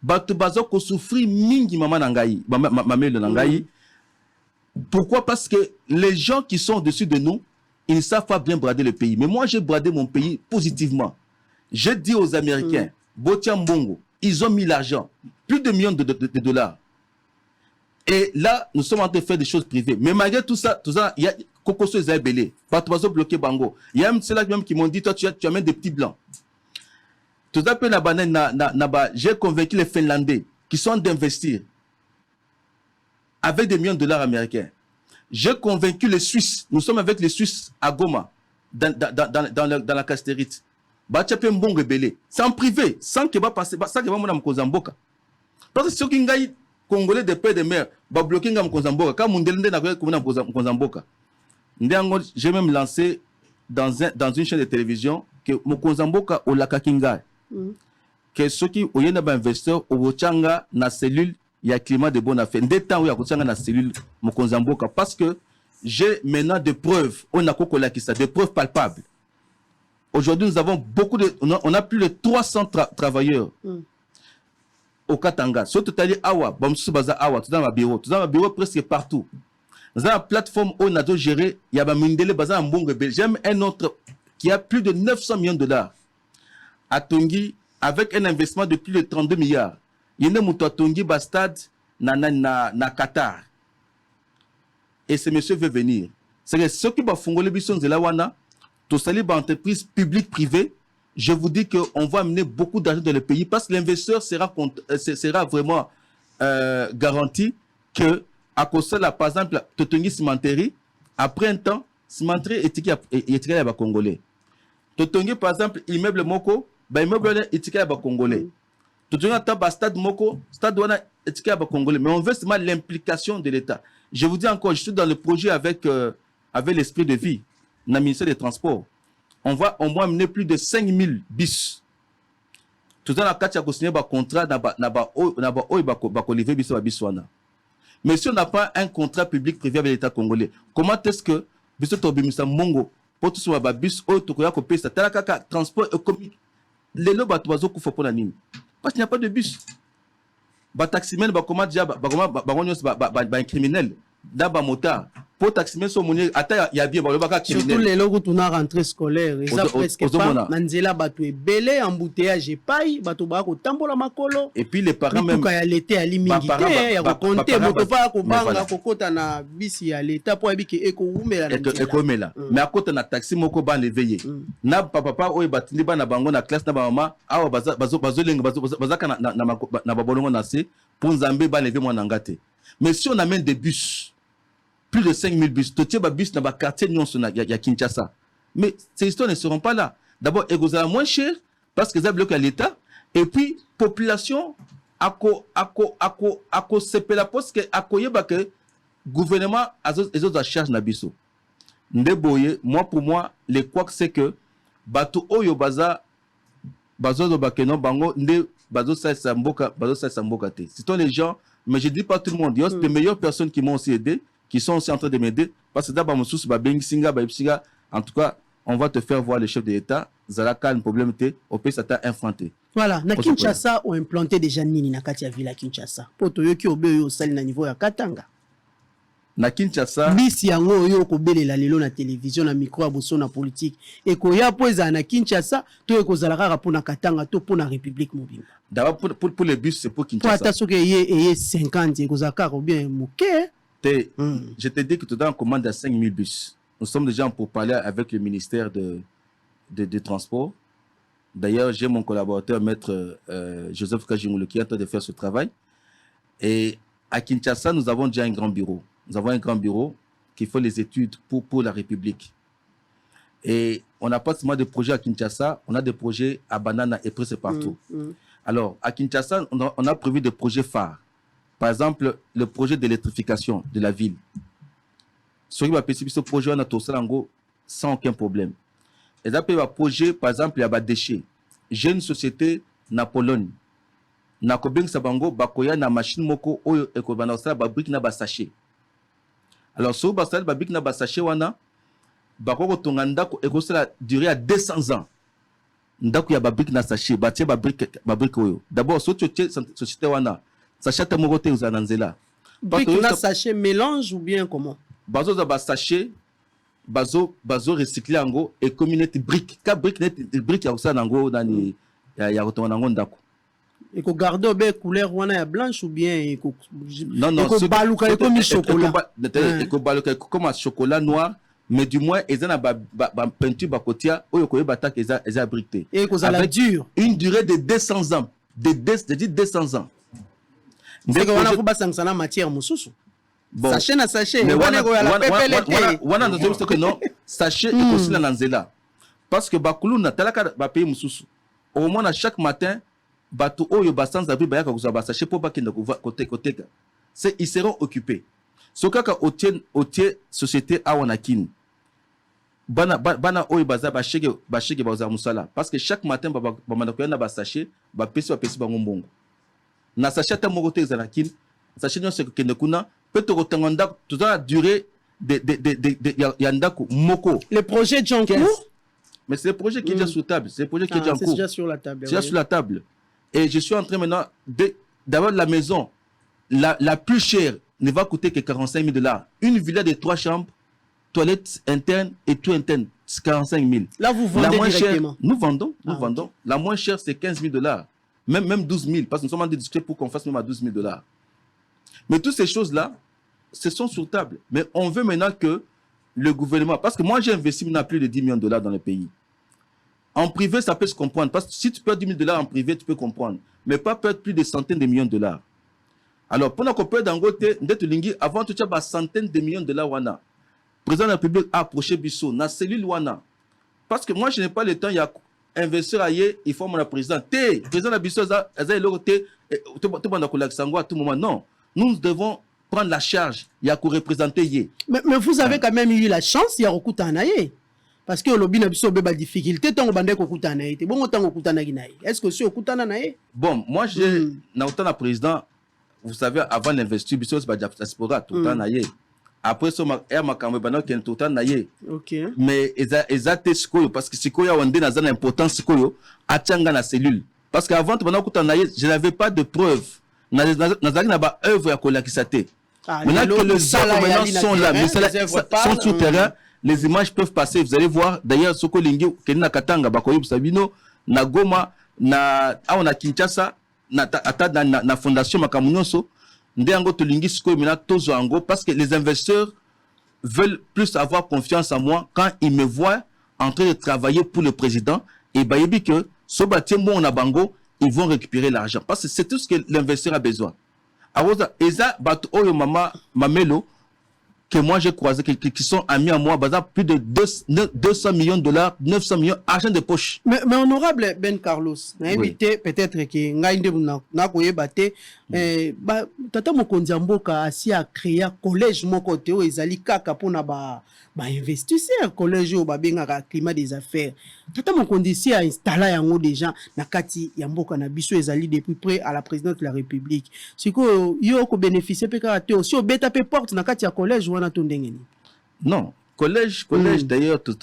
bato bazo ko souffrir mingi mama na ngai mamelo na ngai. Pourquoi? Parce que les gens qui sont au-dessus de nous, ils ne savent pas bien brader le pays. Mais moi j'ai bradé mon pays positivement. J'ai dit aux Américains Botia Mbongo, ils ont mis l'argent, plus de millions de dollars. Et là, nous sommes en train de faire des choses privées. Mais malgré tout ça, il y a Kokoso et Belé. Pas bloqué Bango. Il y a ceux-là même qui m'ont dit, toi, tu amènes des petits blancs. Tout ça, j'ai convaincu les Finlandais qui sont d'investir avec des millions de dollars américains. J'ai convaincu les Suisses. Nous sommes avec les Suisses à Goma, dans la Castérite. Bachapé Mbongo et Belé. C'est en privé, sans que va passer, sans que va mon Kozamboka. Parce que ce qui est Congolais de père de mère, va bloquer Kozamboka. Quand mon délai n'a pas Kozamboka. J'ai même lancé dans une chaîne de télévision que Mokozamboka au Lakakinga. Que ceux qui ont un investisseur au Bochanga na cellule, il y a climat de bonne affaire. Dès temps où il y a Bochanga na cellule Mokozamboka. Parce que j'ai maintenant des preuves, des preuves palpables. Aujourd'hui, nous avons on a plus de 300 travailleurs au Katanga. Surtout Awa, Bamsou Baza Awa, tout dans ma bureau presque partout. Dans la plateforme où on a dû gérer, il y a Mindele Baza Mbongo Belgium, un autre qui a plus de 900 millions de dollars. À Tongi, avec un investissement de plus de 32 milliards. Il y a un Tongi stade na Qatar. Et ce monsieur veut venir. C'est que ceux qui vont faire les bisons de la Wana, tous les entreprises publiques, privées, je vous dis qu'on va amener beaucoup d'argent dans le pays parce que l'investisseur sera vraiment garanti que, à cause de la, par exemple, Totongi Cimenterie, après un temps, Cimenterie est étiqueté à Congolais. Totongi, par exemple, immeuble Moko, immeuble est étiqueté à Congolais. Totongi, stade Moko, stade Wana étiqueté à Congolais. Mais on veut seulement l'implication de l'État. Je vous dis encore, je suis dans le projet avec l'esprit de vie, dans le ministère des Transports. On va amener plus de 5000 bus. Tout à l'heure, quand on a signé un contrat, mais si on n'a pas un contrat public-privé avec l'État congolais, comment est-ce que Mongo, pour tout ce bus, transport économique, les lots bateaux faut pour la ligne. Parce qu'il n'y a pas de bus. Taximen, comment dire, un criminel, d'abord motard. Pour taximen, il y a bien surtout les lots où on a rentré scolaire. Ils ont presque pas. Manzela bateau est belé, embouteillage et paille, bateau bako tambola makolo. Et puis les parents même. Quand il y a l'été à l'immunité, il y a compté, moto pas kobanga kokota na bisi à l'état pour habiter eko umela. Eko umela. Mais à côté na taxi moko ban l'éveiller. Na papa oye batindi ba na bango na classe na ba maman, awa bazolenga bazaka na babolongo na se pour nzambe ban lever moi ngate. Mais si on amène des bus, plus de 5000 bus, tout le bus dans le quartier de Kinshasa. Mais ces histoires ne seront pas là. D'abord, ils sont moins chers parce qu'ils ont bloqué l'État. Et puis, population, à la poste que le gouvernement a des autres charges na biso. Moi, pour moi, le quoi c'est que bateau oyo baza do bakeno bango nde bazo sa samboka te. C'est les gens, mais je dis pas tout le monde. Il y a les meilleures personnes qui m'ont aussi aidé, qui sont aussi en train de m'aider. Parce que d'abord, en tout cas, on va te faire voir le chef de l'État. Zalaka, un problème, au pays, ça t'a implanté. Voilà, na Kinshasa, on a implanté déjà Nini na Katia Villa Kinshasa. Pour toi, qui obéit au sali na niveau ya Katanga. Na Kinshasa. Bisi yango yo ko belela lelo na télévision na micro aboso na politique. Et ko ya poza na Kinshasa, to ko zalaka pour na Katanga, to pour na République mobimba. D'abord, pour les bus, c'est pour Kinshasa. Toi, t'as ce que y 50, ko zalaka ou bien mouké. Je te dis que tu donnes commande à 5000 bus. Nous sommes déjà pour parler avec le ministère de Transport. D'ailleurs, j'ai mon collaborateur, maître Joseph Kajimoulo, qui est en train de faire ce travail. Et à Kinshasa, nous avons déjà un grand bureau. Nous avons un grand bureau qui fait les études pour la République. Et on n'a pas seulement des projets à Kinshasa, on a des projets à Banana et presque partout. Alors, à Kinshasa, on a prévu des projets phares. Par exemple, le projet d'électrification de la ville. Ce projet, on a tout ça sans aucun problème. Et là, il y a un projet, par exemple, il y a des déchets. J'ai une société na Pologne. Na Kobeng Sabango, bakoya na machine moko, oyo ekobana osala ba brique na ba sachet. Alors, si vous avez ba brique na ba sachet wana, bakoko tongandako ekosala durer à 200 ans. Ndako ya ba brique na sachet, batie ba brique oyo. D'abord, si tu as société wana, sachet ta moko te uzananzela. Brique na sachet mélange ou bien comment? Bazo za ba sachet, bazo recycler ango et communauté brique. Ka brique net brique ya osala nango nani ya rotonga nango ndako. Et qu'on garde bien couleur wana ya blanche ou bien non ko baluka comme chocolat. Et ko baluka comme chocolat noir, mais du moins ils ont ba peinture ba kotia oyo ko yeba tak eza briqueté. Et ko la dure une durée de 200 ans. De 200 ans. C'est qu'on a pas sanctionner matière mususu. Bon. Sachet na sachet. Wana nous avons que non, sachet est aussi na nzela. Parce que bakulu na talaka ba pays mususu. Au moins à chaque matin bato oyo ba sans abri ba yaka ko ba sachet pour ba kenda côté c'est ils seront occupés. Sokaka otie société awanakin. Bana oyo baza ba shege ba musala parce que chaque matin ba manako na ba sachet ba pesi ba ngombongo. Na sachet ta moko te zanakin, sachet non c'est que kende kuna peut rotanganda toute la durée de yandako moko. Le projet de Jean Cour. Mais c'est le projet qui est déjà sur la table, c'est le projet qui est déjà en cours. C'est déjà sur la table. C'est déjà sur la table. Et je suis en train maintenant d'avoir la maison la plus chère ne va coûter que $45,000. Une villa de 3 chambres toilettes internes et tout interne, c'est 45 000. Là, vous vendez la moins directement. Chère, nous vendons. Okay. La moins chère, c'est 15 000 $. Même 12 000, parce que nous sommes en train de discuter pour qu'on fasse même à 12 000 $. Mais toutes ces choses-là, ce sont sur table. Mais on veut maintenant que le gouvernement, parce que moi j'ai investi maintenant plus de 10 millions de $ dans le pays. En privé, ça peut se comprendre. Parce que si tu perds 10 000 $ en privé, tu peux comprendre. Mais pas perdre plus de centaines de millions de $. Alors, pendant qu'on perd Dangote, avant tu as centaines de millions de $, wana. Le président de la République a approché Bissot, dans la cellule wana. Parce que moi, je n'ai pas le temps, il y a investir ailleurs, il faut mon président. Le président de Bissot, à tout moment. Non. Nous devons prendre la charge. Il y a qu'à représenter. Mais vous avez quand même eu la chance, il y a beaucoup de parce que le bin a des difficultés, tant que est-ce que c'est au bon, moi, j'ai autant de président, vous savez, avant l'investiture, Bissot, c'est diaspora, tout le temps. Après, ça, il y a tout le temps. Mais ils ont parce que Sikoyo a une importance à Tchanga la cellule. Parce qu'avant, je n'avais pas de preuves. Je n'avais pas d'œuvre à Kolakisate. Maintenant que les œuvres sont là, sont sur terrain, les images peuvent passer. Vous allez voir, d'ailleurs, Soko Lingi, Kenina Katanga, Bakoyo Sabino, na Goma, na Kinshasa, na Fondation Makamunyoso, parce que les investisseurs veulent plus avoir confiance en moi quand ils me voient en train de travailler pour le président et que ce bâtiment on a bango, ils vont récupérer l'argent parce que c'est tout ce que l'investisseur a besoin. Alors, Mamelo, que moi j'ai croisé, qui sont amis à moi, plus de 200 millions de $, 900 millions d'argent de poche. Mais honorable Ben Carlos, invité peut-être que Ngaïnde Nakoye Bate, Tata Mokonzi Mboka a créé un collège moko teo ezali kaka pona ba investisseur collège au babengaka climat des affaires. Tata Mokonzi a installé yango déjà na kati ya mboka na biso ezali depuis près à la présidence de la République. Siko yo ko bénéficier pe ka teo si obeta pe porte na kati ya collège wana to ndengeni. Non, collège d'ailleurs tout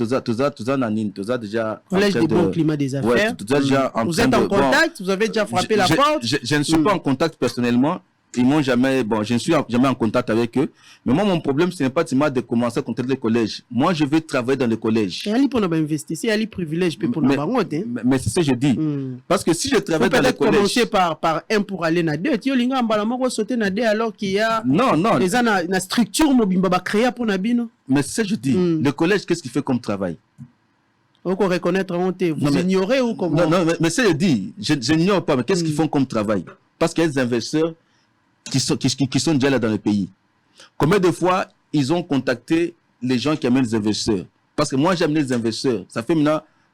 nanine, tout ça déjà collège du bon climat des affaires. Ouais, tout ça déjà vous êtes en contact, vous avez déjà frappé la porte. Je ne suis pas en contact personnellement. Ils m'ont jamais, je ne suis jamais en contact avec eux. Mais moi, mon problème, ce n'est pas de commencer à contacter les collèges. Moi, je vais travailler dans les collèges. Et aller pour investir, il y a les privilèges pour mais c'est ce que je dis. Parce que si je travaille dans les collèges. Commencer par un pour aller na deux. Tu as sauter na deux alors qu'il y a. Non. Les une structure mobile créée pour Nabino. Mais c'est ce que je dis. Le collège, qu'est-ce qu'il fait comme travail? On peut reconnaître vous ignorez ou comment? Non, mais c'est ce que je dis. Je n'ignore pas, mais qu'est-ce qu'ils font comme travail? Parce qu'il y a des investisseurs qui sont déjà là dans le pays. Combien de fois ils ont contacté les gens qui amènent les investisseurs? Parce que moi, j'ai amené les investisseurs. Ça fait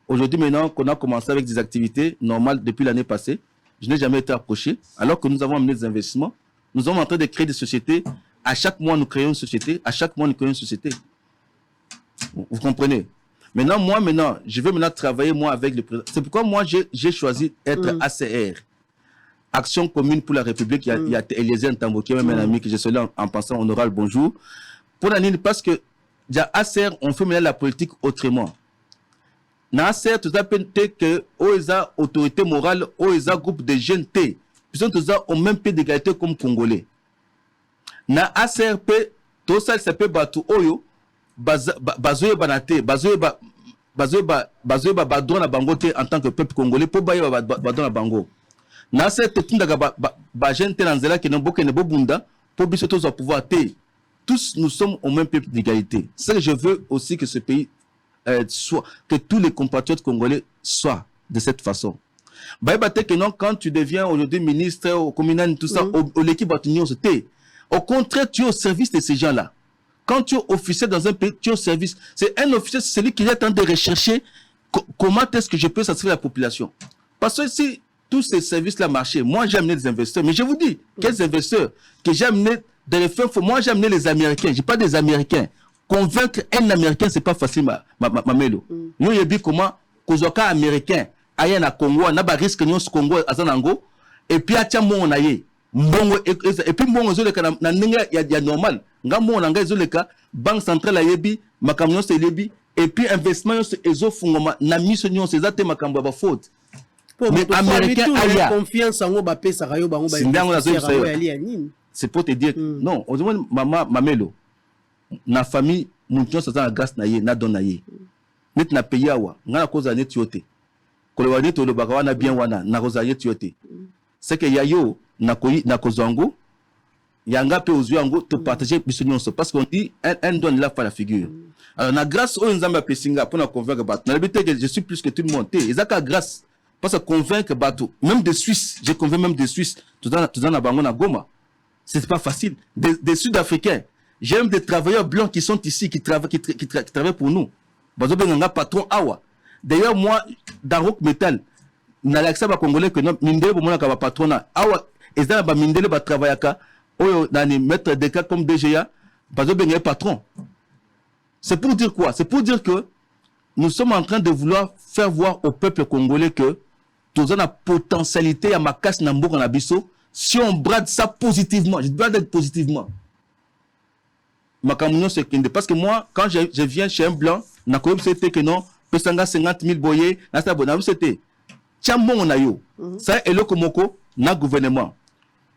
aujourd'hui qu'on a commencé avec des activités normales depuis l'année passée. Je n'ai jamais été approché. Alors que nous avons amené des investissements, nous sommes en train de créer des sociétés. À chaque mois, nous créons une société. À chaque mois, nous créons une société. Vous comprenez? Maintenant, je veux travailler avec le président. C'est pourquoi moi, j'ai choisi d'être ACR. Action commune pour la République, il y a Eliezer Ntambo, qui est même un ami que je salue en passant honorable bonjour. Pour la ligne, parce que déjà ACR, on fait maintenant la politique autrement. Dans ACR, tout ça peut être que OESA, autorité morale, OESA, groupe de jeunes T, puisque tout ça, on même peu d'égalité comme Congolais. Dans ACRP, tout ça, ça peut battre Oyo, Bazoé Banate, Bazoé Badouan à Bango en tant que peuple congolais, pour Bayoé Badouan à Bango. Na cette gente nanzela qui n'ont pas de bunda pour biso tous pouvoir té. Tous nous sommes au même peuple d'égalité. C'est que je veux aussi que ce pays soit, que tous les compatriotes congolais soient de cette façon. Que non, quand tu deviens aujourd'hui ministre au communal tout ça, au l'équipe d'union c'était. Au contraire, tu es au service de ces gens-là. Quand tu es officier dans un pays, tu es au service. C'est un officier, c'est celui qui est en train de rechercher comment est-ce que je peux satisfaire la population. Parce que si tous ces services-là marchaient, moi j'ai amené des investisseurs, mais je vous dis, quels investisseurs que j'ai amené dans les fins, moi j'ai amené les Américains, j'ai pas des Américains. Convaincre un Américain, c'est pas facile, ma mélo. Nous, il y a comment, Kozoka Américain, aïe na Congo, n'a pas risque nous Congo, azanango, et puis à Tiamon, on aïe. Et puis bon, il y a normal. Ngamo, on a un banque centrale à Yebi, ma camion c'est Yebi, et puis investissement, c'est Ezo Fungoma, n'a mis ce nom, c'est Zate ma camba faute. Mais Américain aïe. Confiance en Obapé, Sarayo, Bango, c'est pour te dire, non, on demande maman, mamelo, na famille, muntu ça na grâce na ye na don na ye net na pays awa ngana cause net yote koloba net lo baka wana bien wana na cause net yote c'est que yayo na kozango yanga pe ozu yango to partager biso nyonso parce qu'on dit un donne la fa la figure. Alors na grâce au nzamba pesinga pour na convaincre bato na lebite que je suis plus que tout le monde ezaka grâce parce que convaincre bato même des Suisses, j'ai convaincu même des Suisses tout dans na bango na Goma. C'est pas facile. Des Sud-Africains, j'aime des travailleurs blancs qui sont ici, qui travaillent pour nous. Bazobenganga patron awa. D'ailleurs, moi, dans Rock Metal, na l'accès à Congolais que non, mindele pour moi, patron awa, et ça, ba mindele ba travaillaka, oyo, nani, mettre des cas comme DGA, bazobenganga patron. C'est pour dire quoi? C'est pour dire que nous sommes en train de vouloir faire voir au peuple congolais que tout ça a potentialité à ma casse nambour en abisso. Si on brade ça positivement, je dois être positivement. Ma communion c'est parce que moi, quand je viens chez un blanc, na koyeb c'était que non, pesanga 50 000 boyés, na ça bon, c'était. Tiens bon on a yo. Ça est le komoko na gouvernement.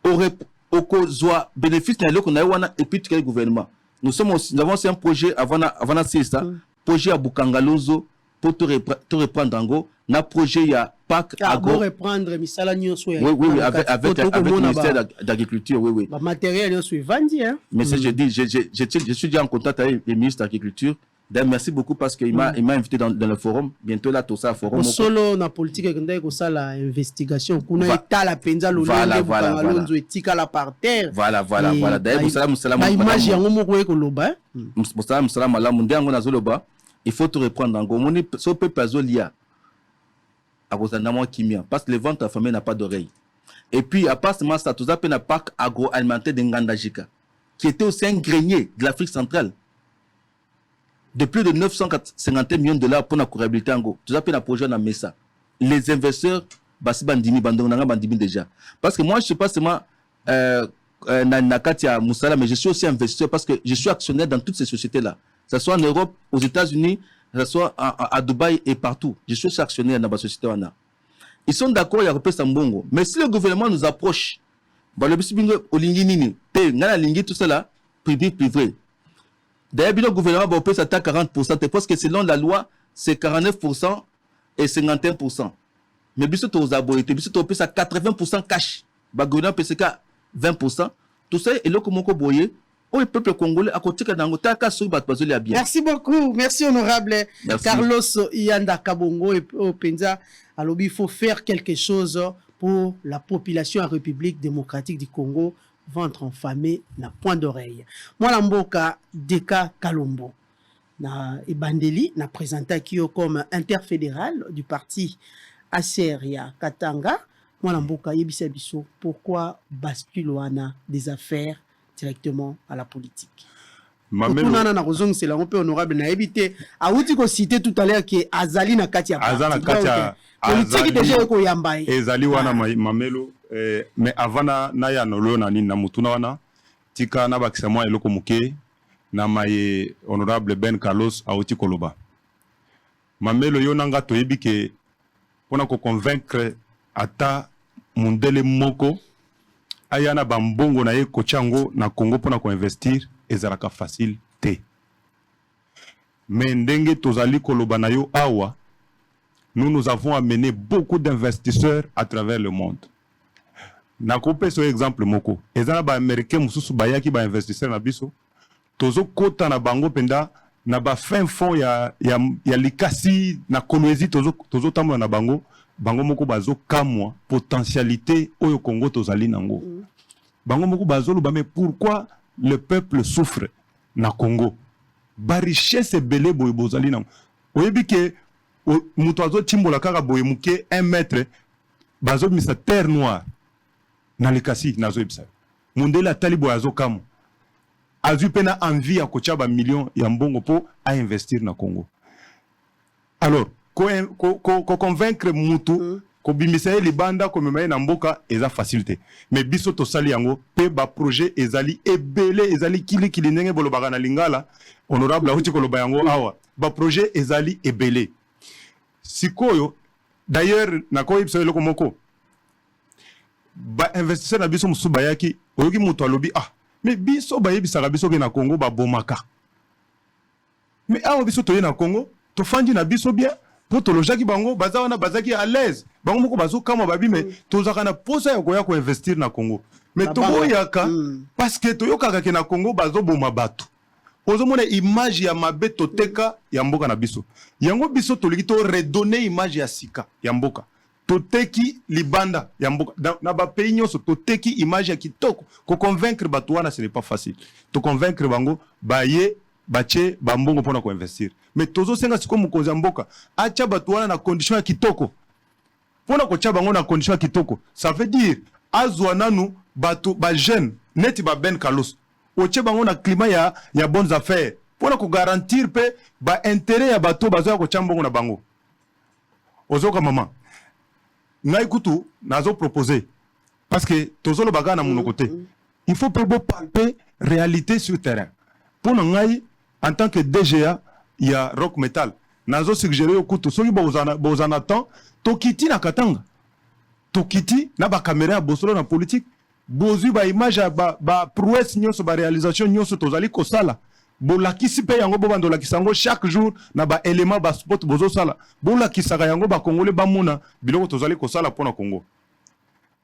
Aurait okozwa bénéfice na le qu'on a wana et puis quel gouvernement. Nous avons aussi un projet avant c'est ça, projet à Bukangalozo pour te reprendre en go, na projet ya PAC agro reprendre misala nyonso ya. Oui, avec le ministère d'agriculture, oui. Ba matériel nyonso vandi hein. Mais je dis je suis déjà en contact avec le ministre d'agriculture. Merci beaucoup parce qu'il m'a invité dans le forum. Bientôt là tout ça forum. Solo na politique ndai ko sala investigation kuna etala penza lo lende Bukangalozo etika la par terre. Voilà. D'ailleurs musala image yango moko ko loba. Musala malamu ndango na zoloba. Il faut te reprendre en gros. So peut pas zolia. Parce que le ventre affamé n'a pas d'oreille. Et puis, à part ça, tout ça, il y a un parc agroalimentaire de Ngandajika, qui était aussi un grenier de l'Afrique centrale, de plus de 950 millions de dollars pour la réhabiliter en gros. Tout ça, il y a un projet dans Mesa. Les investisseurs, Basi Bandimi, Bandimi déjà. Parce que moi, je ne sais pas seulement Nakatia Moussala, mais je suis aussi investisseur parce que je suis actionnaire dans toutes ces sociétés-là. Que ce soit en Europe, aux États-Unis, que ce soit à Dubaï et partout. Je suis aussi actionnaire dans la société. Ils sont d'accord, il y a repris Sambongo. Mais si le gouvernement nous approche, tout cela, privé. D'ailleurs, le gouvernement va payer ça à 40%. Parce que selon la loi, c'est 49% et 51%. Mais bis aux abonnés, bis au à 80% cash. Le gouvernement paye 20%. Tout ça, et là, comment boyer? Le peuple congolais à côté de bien. Merci beaucoup. Merci honorable. Merci. Carlos Yanda Kabongo et Penza. Alors il faut faire quelque chose pour la population en République démocratique du Congo. Ventre enfamé, na point d'oreille. Moi l'amboka Deka Kalombo. Na Ebandeli na présenté qui comme interfédéral du parti Aseria Katanga. Moi l'amboka Yebisa Biso. Pourquoi bascule des affaires directement à la politique. C'est là on peut honorable na éviter. A outi ko citer tout à l'heure que Azali na Katia. Azali Katia. Politique déjà ko yambai. Ezali wana mamelo mais avant na ya nolo na ni na mutuna wana tika na bakisa mwa eloko muke na maye honorable Ben Carlos a outi koloba. Mamelo yo nanga to yebike pona ko convaincre ata mundele moko ayana bambongo na ye kochango na Congo pona ko investir ezalaka facile te. Mais ndenge tozali koloba na yo awa, nous avons amené beaucoup d'investisseurs à travers le monde. Na kopé so exemple moko, ezana ba américain mususu bayaki ba investisseurs na biso, tozo kota na bango penda na ba fin fond ya likasi na kolwezi tozo tambo na bango moko bazo kamwa potentialité oyo Congo tozali nango. Bango moko bazo lo ba mais pourquoi le peuple souffre na Congo? Ba richesse belé boy bozali nango. Oyebi ke muto azo timbola kaka boy muke 1 mètre bazo misa terre noire na likasi nazo ebisa. Mundela talibo azo kamwa. Azu pena envie ya kocha ba millions ya mbongo po a investir na Congo. Alors ko convaincre mutu ko bimisa li banda ko memaye na mboka eza facilité. Mais biso to sali yango pe ba projet ezali ebele ezali kili ndenge bolobaka na lingala honorable ahuti ko loba yango awa ba projet ezali ebele. Sikoyo d'ailleurs na ko ibso eloko moko ba investisseur na biso musuba yaki oyoki mutu alobi mais biso ba yebisaka biso ke na Congo ba bomaka. mais awa biso toye na Congo tofandi na biso bien po tolojaki bango baza wana bazaki à l'aise bango moko bazokama babi mais tozaka na posa ya koya koinvestir na Congo mais toboyaka parce que toyokaka ke na Congo bazoboma bato ozomona image ya mabe toteka ya mboka na biso yango biso toliki to redonner image ya sika ya mboka toteki libanda ya mboka na ba pays nyonso toteki image ya kitoko ko convaincre bato wana ce n'est pas facile to convaincre bango baye bache bambongo pona ko investir mais tozo senga siko mukonzi ya mboka acha bato wana na condition ya kitoko pona ko cha bango na condition ya kitoko ça veut dire azwa nanu bato ba jeune neti ba Ben Carlos oche bango na climat ya bonnes affaires pona ko garantir pe ba intérêt ya bato bazo ko cha mbongo na bango ozoka mama ngai kutu nazo proposer parce que tozolo baga na mon côté il faut peu palper réalité sur terrain pour ngai en tant que DGA il y a rock metal nazo suggérer au kutu soki bozana temps tokiti na katanga tokiti na ba caméra bosolo na politique bozu ba image ba prouesse nyonso ba réalisation nyonso tozali ko sala bolakisi pe yango bobando lakisango chaque jour na ba élément ba sport bozo sala bolakisaka yango ba congolais ba mona biloko tozali ko sala pona Congo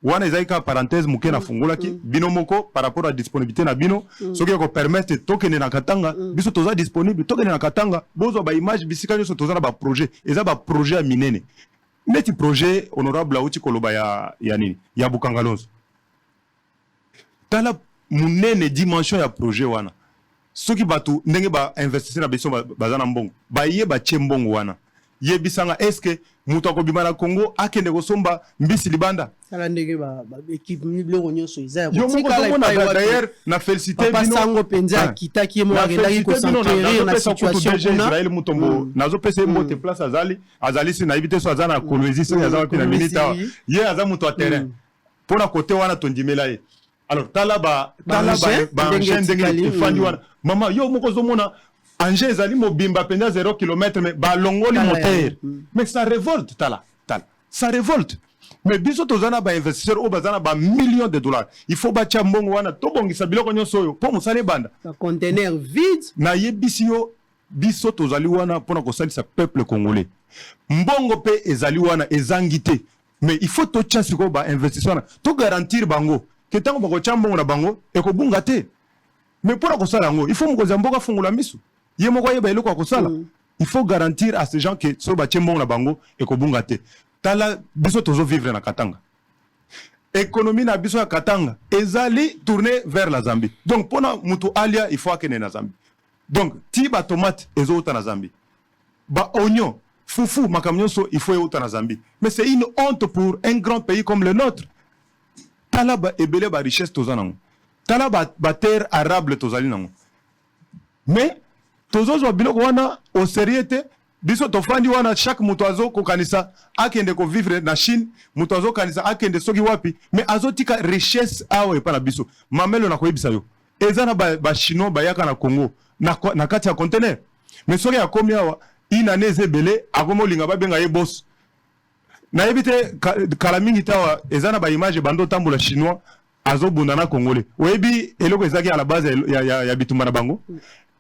wana ezaika parenthèse muke na fungolaki bino moko par rapport à disponibilité na bino soki ko permettre tokene na katanga biso toza disponible tokene na katanga bozo ba image bisika nyonso toza na ba projet eza ba projet minene neti projet honorable auti koloba ya nini ya Bukangalonzo tala munene dimension ya projet wana soki batu ndenge ba investir na biso bazana mbongo ba yeba chembongo wana yebisanga eske mutu akobima na Congo akende kosomba mbisi libanda tala ndenge ba équipe miloko nyonso iza ya d'ailleurs na féliciter bino pasango penza kitaki mo agendaki ko s'enquérir na situation kuna Israël mutombo nazo pesa mbote place azali si na ibite so azana na Kolwezi so azana pina minita ye aza mutu a terrain pona côté wana tondimela ye alors tala ba engine ndenge fandi wana mama yo moko zomona engine ezali mobimba penza 0 km mais ba longoli moteur mais ça révolte tala ça révolte mais biso tozana ba investisseur o bazana ba millions de dollars il faut bacha mbongo wana to bongisa biloko nyonso yo po musale banda un conteneur vide na yebisi yo biso tozali wana pona ko salisa peuple congolais mbongo pe ezali wana ezangité mais il faut to chance ko ba investisseur to garantir bango que tango bako chambongo na bango e ko bunga te mais pona ko sala ngo il faut mukoza mboka fungula misu ye moko yeba eloko ko sala il faut garantir à ces gens que so ba chembongo na bango e ko bunga te tala biso tozo vivre na Katanga économie na biso ya Katanga ezali tourner vers la Zambie donc pona mutu alia il faut akene na Zambie donc ti ba tomate ezota na Zambie ba oignon fufu makamnyonso il faut euta na Zambie mais c'est une honte pour un grand pays comme le nôtre tala ba ebele ba richesse tozana tala ba terre arable tozali nango mais tozozo biloko wana au sérieux biso tofandi wana chaque mutoazo ko kanisa akende ko vivre na Chine mutoazo kanisa akende soki wapi mais azotika richesse awe pa na biso mamelo na koyebisa yo ezana ba chinois ba yaka na Congo na kati ya conteneur mais soki akomi awa ina neze belé akomo linga ba benga ye boss na ebite kala mingi tawa ezana ba image bando tambola chinois azobunda na congolais oyebi eloko ezaki à la base ya bitumba na bango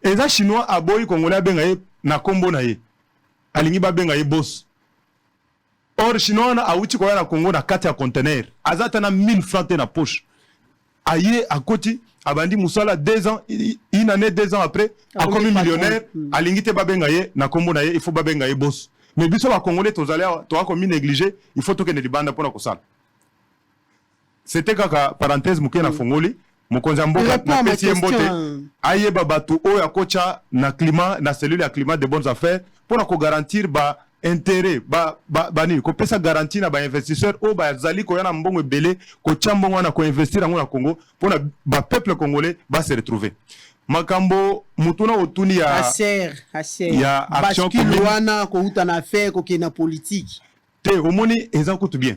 eza chinois aboyi congolais benga ye na kombo na ye alingi ba benga ye boss or chinois na awuti ko na Congo na kati ya conteneur azata na 1000 francs na poche aye akoti abandi musala 2 ans une année 2 ans après a comme millionnaire alingi te ba benga ye na kombo na ye il faut ba benga ye boss mais biso ba congolais tozali to akomi négligé il faut tokende libanda pona kosala c'était kaka parenthèse muke na fongoli mokonzi mboka na pesi mbote ayeba batu o ya kocha na climat na cellule ya climat de bonnes affaires pour ko garantir ba intérêt ni ko pesa garantie na ba investisseur o ba zali ko yana mbongo belé ko chambongo na ko investir en Congo pour ba peuple congolais ba se retrouver makambo mutuna otuni ya aser ya action wana ko uta na faire ko kina politique te omoni eza kutu bien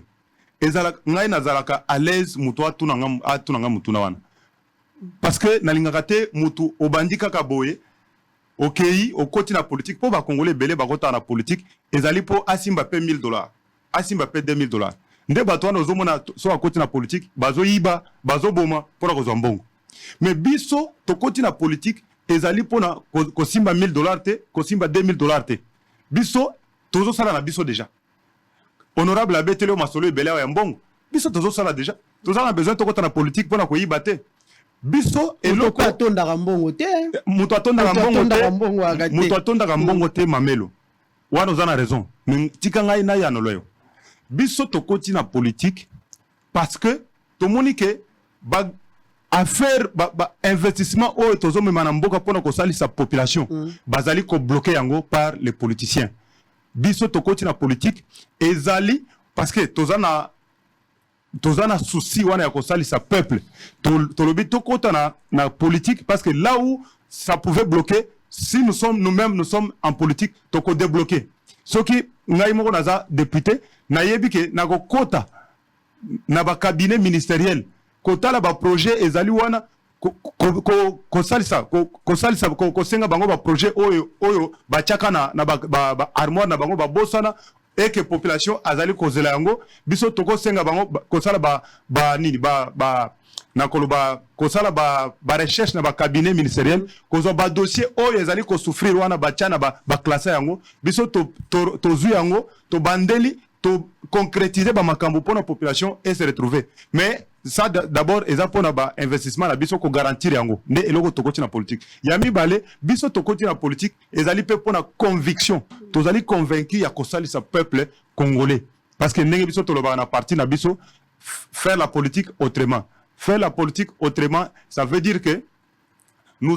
ezala ngai nazalaka à l'aise mutu atunanga mutuna wana parce que nalingaka te mutu obandika ka boye okei okoti na politique po ba congolais belé ba kota na politique ezali po asimba pe $1000 asimba pe $2000 nde bato wana ozomona so akoti na politique bazo yiba bazo boma pona kozwa mbongo mais biso tokoti na politique ezali pona kosimba $1000 te, kosimba $2000 te. Biso tozo sala na biso déjà. Honorable Abetele Masolo ebele ya mbongo. Biso tozo sala déjà. Tozo na besoin tokota na politique pona koyiba te. Biso eloko atonda mbongo te. Muto atonda mbongo te. Muto atonda mbongo te mamelo. Wana ozana raison. Tika ngai na ya noloyo. Biso tokoti na politique parce que tomoni ke ba affaire ba investissement o tozo memana mboka pona ko salisa population bazali ko bloquer yango par les politiciens. Biso tokoti na politique ezali parce que tozana souci wana ya ko salisa peuple. Tolobi tokota na politique parce que là où ça pouvait bloquer, si nous sommes en politique toko débloquer. Soki ngai moko naza député na yebi ke na ko kota na ba cabinet ministériel kota la ba projet ezali wana ko salisa senga bango ba projet oyo ba chaka na ba armoire na bango ba bosana et que population azali kozela yango biso toko senga bango ko sala ba nini ba na koloba ko sala ba recherche na ba cabinet ministériel ko zo ba dossier oyo ezali ko souffrir wana ba chana ba classe yango biso to zu yango to bandeli to concrétiser ba makambo pour la population et se retrouver. Mais ça d'abord eza pona ba investissement na biso ko garantir yango nde eloko tokoti na politique. Yami balé biso tokoti na politique ezali pe pona conviction. Tozali convaincu ya ko salisa peuple congolais parce que ndenge biso toloba na parti na biso faire la politique autrement. Faire la politique autrement, ça veut dire que nous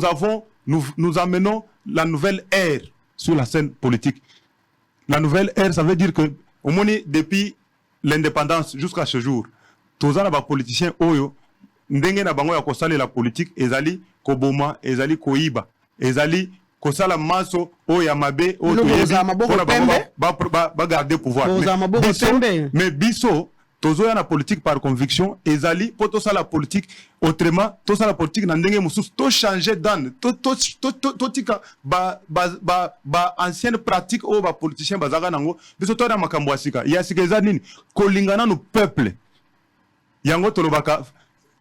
amenons la nouvelle ère sur la scène politique. La nouvelle ère, ça veut dire que au moins depuis l'indépendance jusqu'à ce jour, tous les politiciens oyo ndenge na bango ya kosala la politique ezali koboma, ezali koiba, ezali kosala maso oyo ya mabe oyo ba garder pouvoir. Mais biso tozoya na politique par conviction ezali po tosala la politique autrement, tosala la politique na ndenge mususu to changer dan to tika ba ancienne pratique o ba politicien bazaka nango biso to na makambo asika ya sika eza nini kolingana no peuple yango tolobaka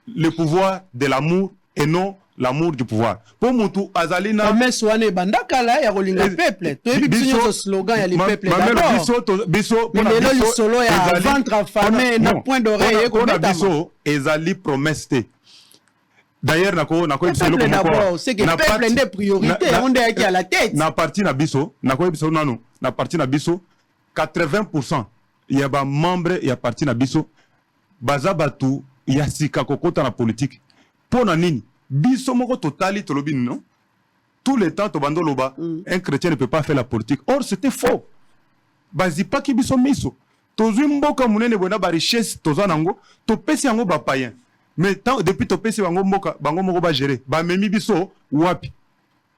le pouvoir de l'amour et non l'amour du pouvoir. Pour mutu azali na mais soane bandakala ya kolinga peuple to ebi biso slogan ya li peuple d'abord biso pour la biso solo ya ventre affamé na point d'oreille ko biso ezali promesse. D'ailleurs nako biso ko d'abord c'est que peuple ndé priorité on est qui à la tête na parti na biso biso nanu na parti na biso 80% ya ba membre ya parti na biso bazabatu ya sika kokota na politique pona nini biso moko totali tolobi non tout le temps to bando loba un chrétien ne peut pas faire la politique. Or c'était faux. Bazi pa ki biso miso tozwi mboka munene bona ba richesse toza nango to pesi yango ba païen. Mais tant depuis to pesi bango mboka bango moko ba gérer ba memi biso wapi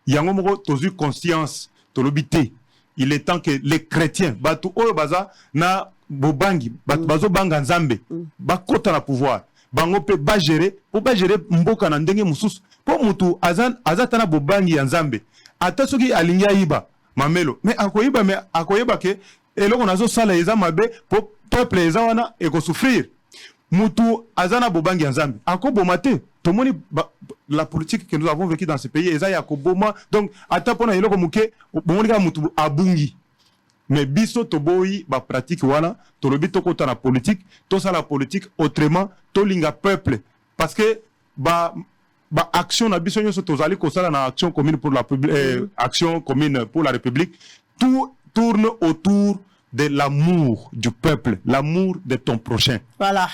yango moko tozwi conscience tolobi te. Il est temps que les chrétiens batu oyo baza na bobangi bazo banga nzambe ba kota na pouvoir bango pe ba gérer mboka na ndenge mususu po mutu azatana bobangi ya nzambe ata soki alingi ayiba mamelo mais akoyeba ke eloko nazo sala eza mabe po peuple eza wana eko souffrir mutu azana bobangi ya nzambe akoboma te tomoni la politique que nous avons vécu dans ce pays eza ya koboma donc ata pona eloko muke bomoni ka mutu abungi. Mais biso toboyi ba pratique wana tolobi tokota na politique tosa la politique autrement tolinga peuple parce que ba action na biso nyoso tozali kosala na action commune pour la action commune pour la République tout tourne autour de l'amour du peuple, l'amour de ton prochain. Voilà.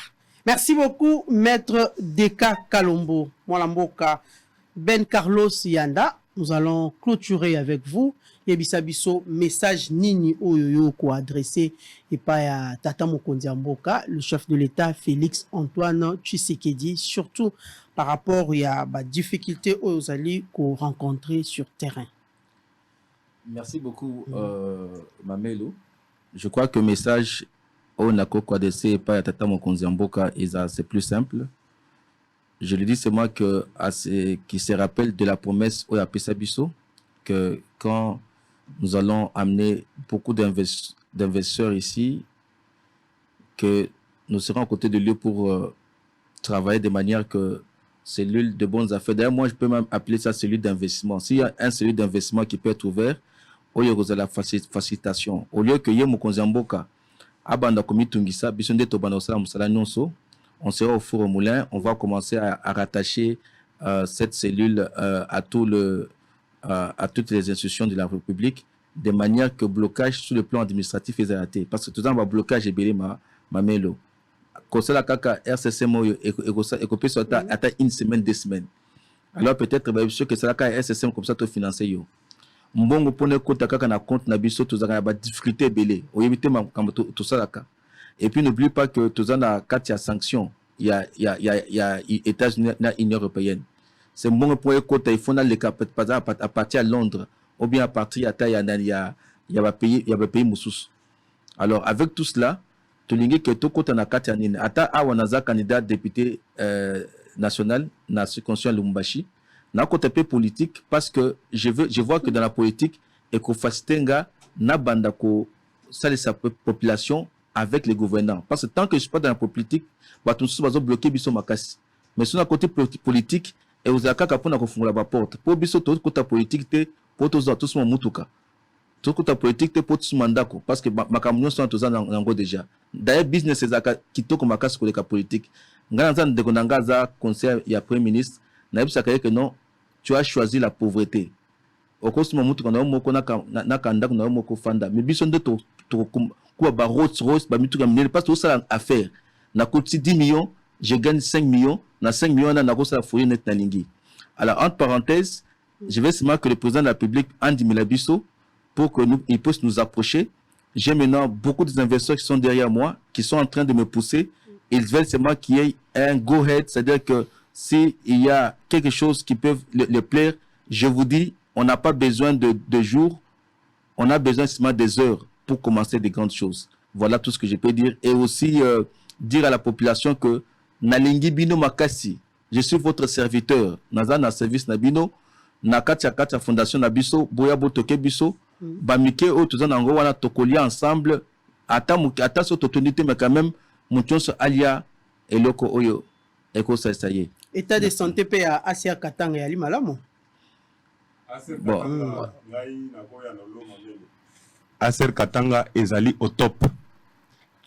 Merci beaucoup maître Deka Kalombo Mwalamboka Ben Carlos Yanda. Nous allons clôturer avec vous. Yebisa biso message nini oyo ko adressé et pas à Tata Mokonzi Mboka, le chef de l'État Félix Antoine Tshisekedi, surtout par rapport à la difficulté aux alliés qu'on rencontrait sur terrain. Merci beaucoup Mamelo. Je crois que le message on a quoi adressé et pas à Tata Mokonzi Mboka c'est plus simple. Je le dis c'est moi qui se rappelle de la promesse au Pesabiso que quand nous allons amener beaucoup d'investisseurs ici, que nous serons à côté de lui pour travailler de manière que cellule de bonnes affaires. D'ailleurs, moi, je peux même appeler ça cellule d'investissement. S'il y a un cellule d'investissement qui peut être ouvert, au lieu de la facilitation, au lieu que Yemo Konzamboka, Abanda Komitungisa, Bisonde Tobanosa, Moussala Nyonso, on sera au four au moulin, on va commencer à rattacher cette cellule à toutes les institutions de la République, de manière que blocage sur le plan administratif est arrêté. Parce que tout le temps, blocage est belé ma mélo. Comme ça, la kaka RCCM et peut sortir à une semaine, 2 semaines. Alors peut-être que c'est la kaka RCCM comme ça te financer yo. Mbongo pone compte kaka na compte na biso tout ça ba difficulté belé. O éviter comme tout ça la. Et puis n'oublie pas que tout ça na quatre sanction. Il y a États-Unis na Union européenne. C'est mbongo pour compte il faut na les cap à partir à Londres ou bien à partir à il y a pays moussous. Alors avec tout cela tu lingi que tout côté na kati anine ata awanaza candidat député national na circonscription Lumbashi na côté politique parce que je vois que dans la politique et qu'on facilitenga na banda ko sa population avec les gouvernants parce que tant que je suis pas dans la politique ba tout ça va bloquer biso makasi mais sur la côté politique et aux akaka pour na ko fungula ba porte pour biso tout côté politique te pour tous mon mutuka tout côté politique te pour tous mandako parce que makamunyo sont tous en déjà d'ailleurs business ezaka kitoko makasi ko leka politique ngana nzana de konangaza conseil ya premier ministre na yebisa que non tu as choisi la pauvreté au cours mon mutuka na moko na kandako na moko fanda mais biso nde to ko ba Rolls ba mituka minele parce que ça affaire na coûte 10 millions je gagne 5 millions na 5 millions na ko ça foyer net na lingi. Alors entre parenthèses je vais seulement que le président de la République Andy Milabiso pour que il puisse nous approcher. J'ai maintenant beaucoup d'investisseurs qui sont derrière moi, qui sont en train de me pousser. Ils veulent seulement qu'il y ait un go-ahead, c'est-à-dire que s'il y a quelque chose qui peut le plaire, je vous dis, on n'a pas besoin de jours, on a besoin seulement des heures pour commencer des grandes choses. Voilà tout ce que je peux dire. Et aussi dire à la population que Nalingi Bino Makasi, je suis votre serviteur. Nazana service Nabino, Nakatia Katia Fondation Nabiso, Boya Botoke Biso, Bamike o tuzana ngo wana tokolia ensemble ata so totonité mais quand même mutonso alia eloko oyo eko ça y est état de santé pe à Asia Katanga yali malamo bon Aser Katanga ezali au top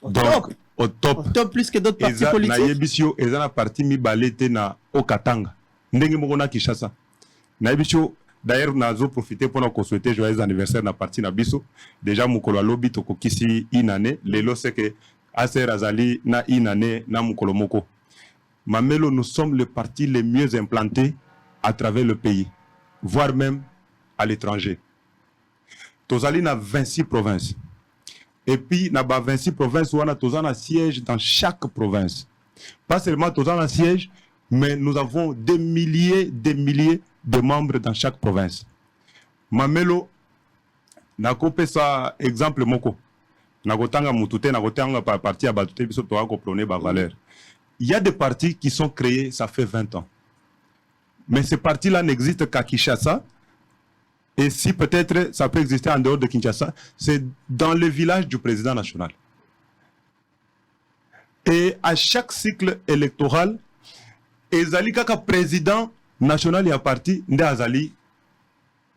donc au top plus que d'autres partis politiques na yebisio ezana parti mi balete na o Katanga ndenge moko na Kinshasa na yebisio. D'ailleurs, nous avons profité pour nous souhaiter joyeux anniversaire na parti na biso. Déjà, mukolo lobby toko kisi inane. Lelo c'est que Aser Azali na inane na mukolo moko. Mamelo, nous sommes le parti le mieux implanté à travers le pays, voire même à l'étranger. Tozali na 26 provinces. Et puis, na 26 provinces, on a tozana siège dans chaque province. Pas seulement tozana siège, mais nous avons des milliers de membres dans chaque province. Mamelo, nakope sa exemple moko. Nakotanga mutute, nakotanga par parti à batute, biso toa comprendre ba valeur. Il y a des partis qui sont créés, ça fait 20 ans. Mais ces partis-là n'existent qu'à Kinshasa. Et si peut-être ça peut exister en dehors de Kinshasa, c'est dans le village du président national. Et à chaque cycle électoral, Ezali Kaka président national et à parti nde azali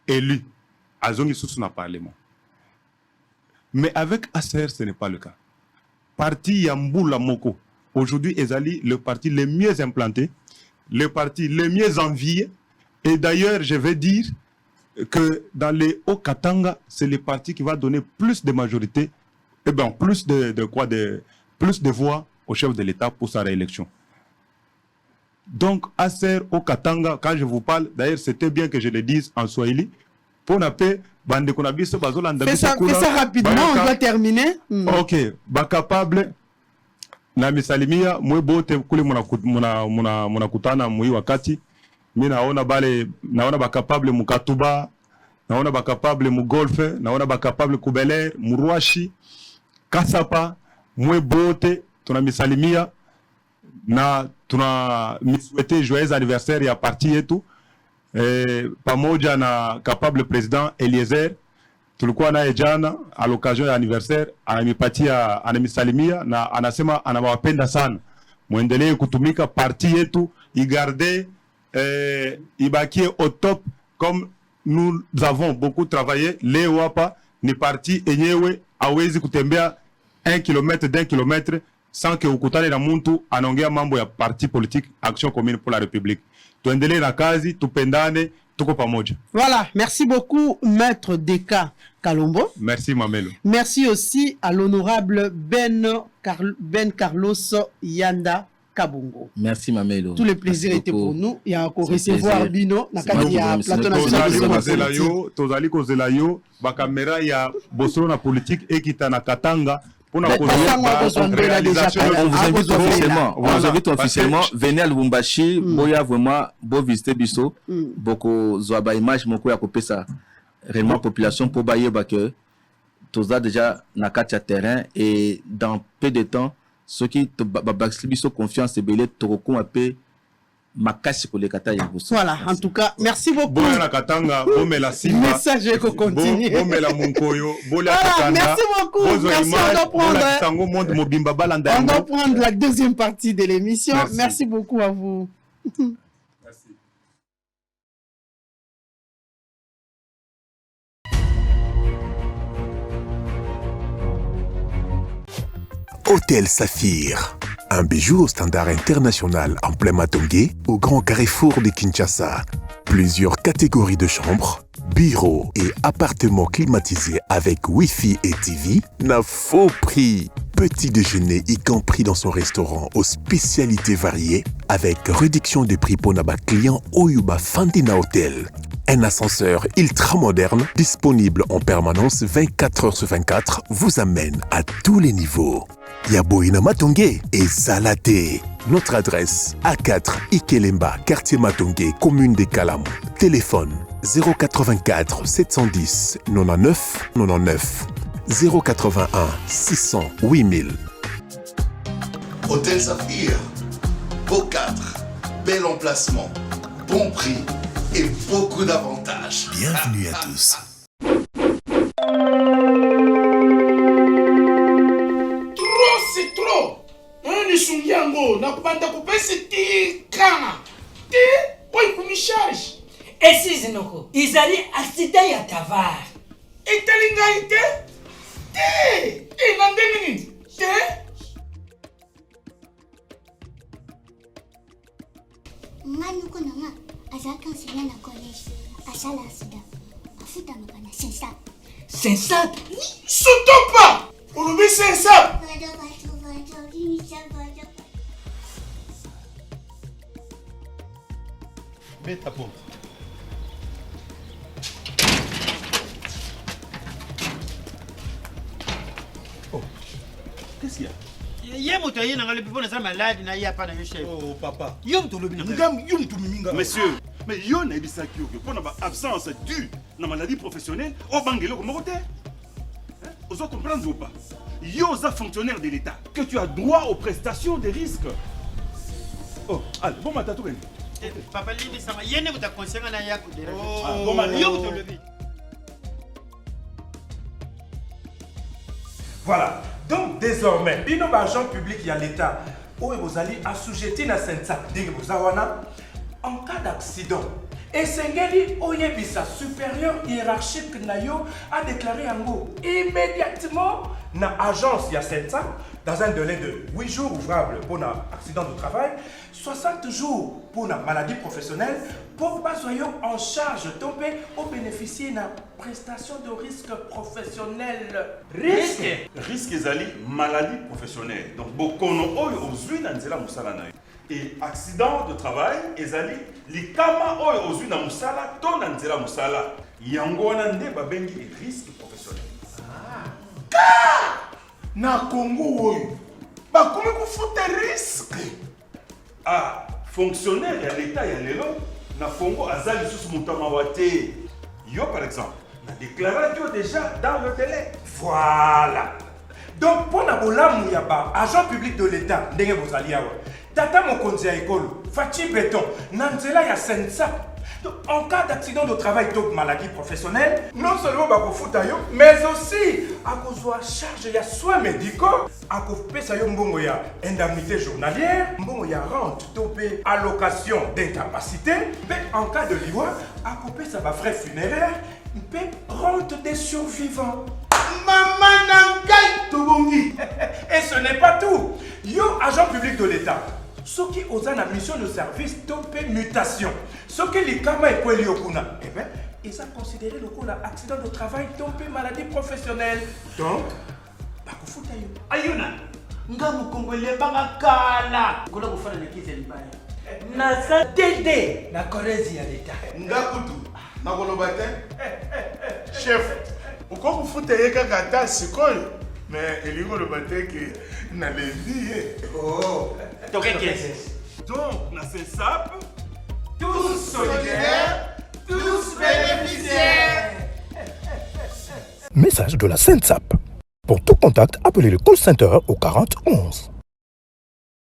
élu azongi sous na parlement. Mais avec Aser ce n'est pas le cas. Parti Yambula Moko aujourd'hui ezali le parti le mieux implanté, le parti le mieux envié et d'ailleurs je vais dire que dans les Haut-Katanga c'est le parti qui va donner plus de majorité et bien plus de voix au chef de l'État pour sa réélection. Donc, Aser au Katanga, quand je vous parle, d'ailleurs, c'était bien que je le dise en Swahili, pour la paix, fais ça rapidement, on doit terminer. Ok, capable, na misalimia, mwe bote kule muna kutana mwi wakati, mi naona capable mukatuba, naona capable mugolfe, naona capable kubeler, muruashi, kasapa, mwe bote, tuna misalimia, na tuna souhaité joyeux anniversaire ya parti yetu pamoja na capable président Eliezer tulikuwa naye jana à l'occasion ya anniversaire anamisalimia na anasema anawapenda sana muendelee kutumika parti yetu il gardait, il baquait au top, comme nous avons beaucoup travaillé. Les Wapa n'est parti et Nyewe awezi kutembea 1 kilomètre d'1 kilomètre sans que ukutane na muntu anaongea mambo ya parti politique Action Commune pour la République. Tuendelee na kazi, tupendane, tuko pamoja. Voilà, merci beaucoup Maître Deka Kalombo. Merci Mamelo. Merci aussi à l'honorable Ben Carlos Yanda Kabungo. Merci Mamelo. Tout le plaisir était pour nous. Il y a encore recevoir Bino na kati ya plateau national de Tozali kozela yo ba caméra ya boso na politique ekita na Katanga. On vous invite officiellement, venez à Lubumbashi, boya vraiment beau visiter Bisso, beaucoup zoaba image moko ya kopé ça réellement population pour bailler que tous déjà na katia terrain et dans peu de temps ceux qui Bisso confiance et belé toroko un peu voilà, en tout cas, merci beaucoup. Message qu'on continue. Voilà, merci beaucoup. Merci, on doit prendre la deuxième partie de l'émission. Merci beaucoup à vous. Merci. Hôtel Saphir, un bijou au standard international en plein Matongé, au grand carrefour de Kinshasa. Plusieurs catégories de chambres, bureaux et appartements climatisés avec Wi-Fi et TV n'a faux prix. Petit déjeuner y compris dans son restaurant aux spécialités variées avec réduction des prix pour Naba client Oyuba Fandina Hotel. Un ascenseur ultra moderne disponible en permanence 24h/24 vous amène à tous les niveaux. Yaboina Matongé et Salaté. Notre adresse A4 Ikelemba, quartier Matongé, commune des Kalam. Téléphone 084 710 99 99 081 600 8000. Hôtel Saphir, beau cadre, bel emplacement, bon prix et beaucoup d'avantages. Bienvenue à tous. C'est trop. Nisungiango, na kubanda kupesi tika. Ti, oi kumicharge. Esi zinoko, izali asida ya tavar. Itelinga ite? Ti, inande nini? Ti? Manuko nanga, azaka enseignant na collège. Asala asida. Afuta makana sensat. Sensat? Surtout pas. Olobi sensat. Mets ta porte. Oh, qu'est-ce qu'il y a? Oh papa. Monsieur, mais yon est bisaki pour une absence due na maladie professionnelle au bangelo comme côté. Vous comprenez ou pas? Yo est fonctionnaire de l'État que tu as droit aux prestations des risques. Oh, allez, bon matin tout le monde. Papa Lili sama yene buta conseiller na yako de. Oh, bon matin. Yo to lever. Voilà. Donc désormais, bino agent public y a l'État. Où vous allez assujetter na sensa. Dès que vous avez en cas d'accident. Et Sengeli Oyebisa, supérieur hiérarchique Nayo, a déclaré en gros immédiatement na agence Yasensa, dans un délai de 8 jours ouvrables pour un accident de travail, 60 jours pour une maladie professionnelle, pour pas soyons en charge tomber au bénéficier d'une prestation de risque professionnel. Risque ezali maladie professionnelle. Donc beaucoup aux huiles dans musala na. Et accident de travail ezali likama oyo aux huiles dans musala to na nzela musala. Yango wana nde babengi risque professionnel. Na Congo oyo bakomi kufuta risque. Ah, fonctionnaire ya l'État ya lelo na Congo azali sous montama wate. Yo par exemple, na déclaré déjà dans le délai. Voilà. Donc pour na bolamu ya ba agent public de l'État ndenge bozali awa. Tata mokonzi ya ekolo Fachi Beton na nzela ya sensa En cas d'accident de travail ou de maladie professionnelle, non seulement bakofuta yo, mais aussi à cause de charge de soins médicaux, à cause de mbongo ya indemnité journalière, mbongo ya rente, topé allocation d'incapacité, mais en cas de liwa, à cause de sa frais funéraires, mais rente des survivants. Maman Nangai Tobongi. Et ce n'est pas tout. Yo, agent public de l'État. Ce qui ont une mission de service topé mutation. Ce qui les kama et quoi liokuna. Eh bien, ils ont considéré le coup accident de travail topé maladie professionnelle. Donc, bakufuta yo. Ayuna, nga mukongole banga kala. Kola kufana na kize libaya. Na sa tede na korezi ya l'État. Ngakutu, na kolobate. Chef, uko kufuta ye kaka ata sikoyo. Mais il kolobate que na lendi ye. Oh. Donc, na SENSAP, tous solidaires, tous bénéficiaires. Message de la SENSAP. Pour tout contact, appelez le call center au 40 11.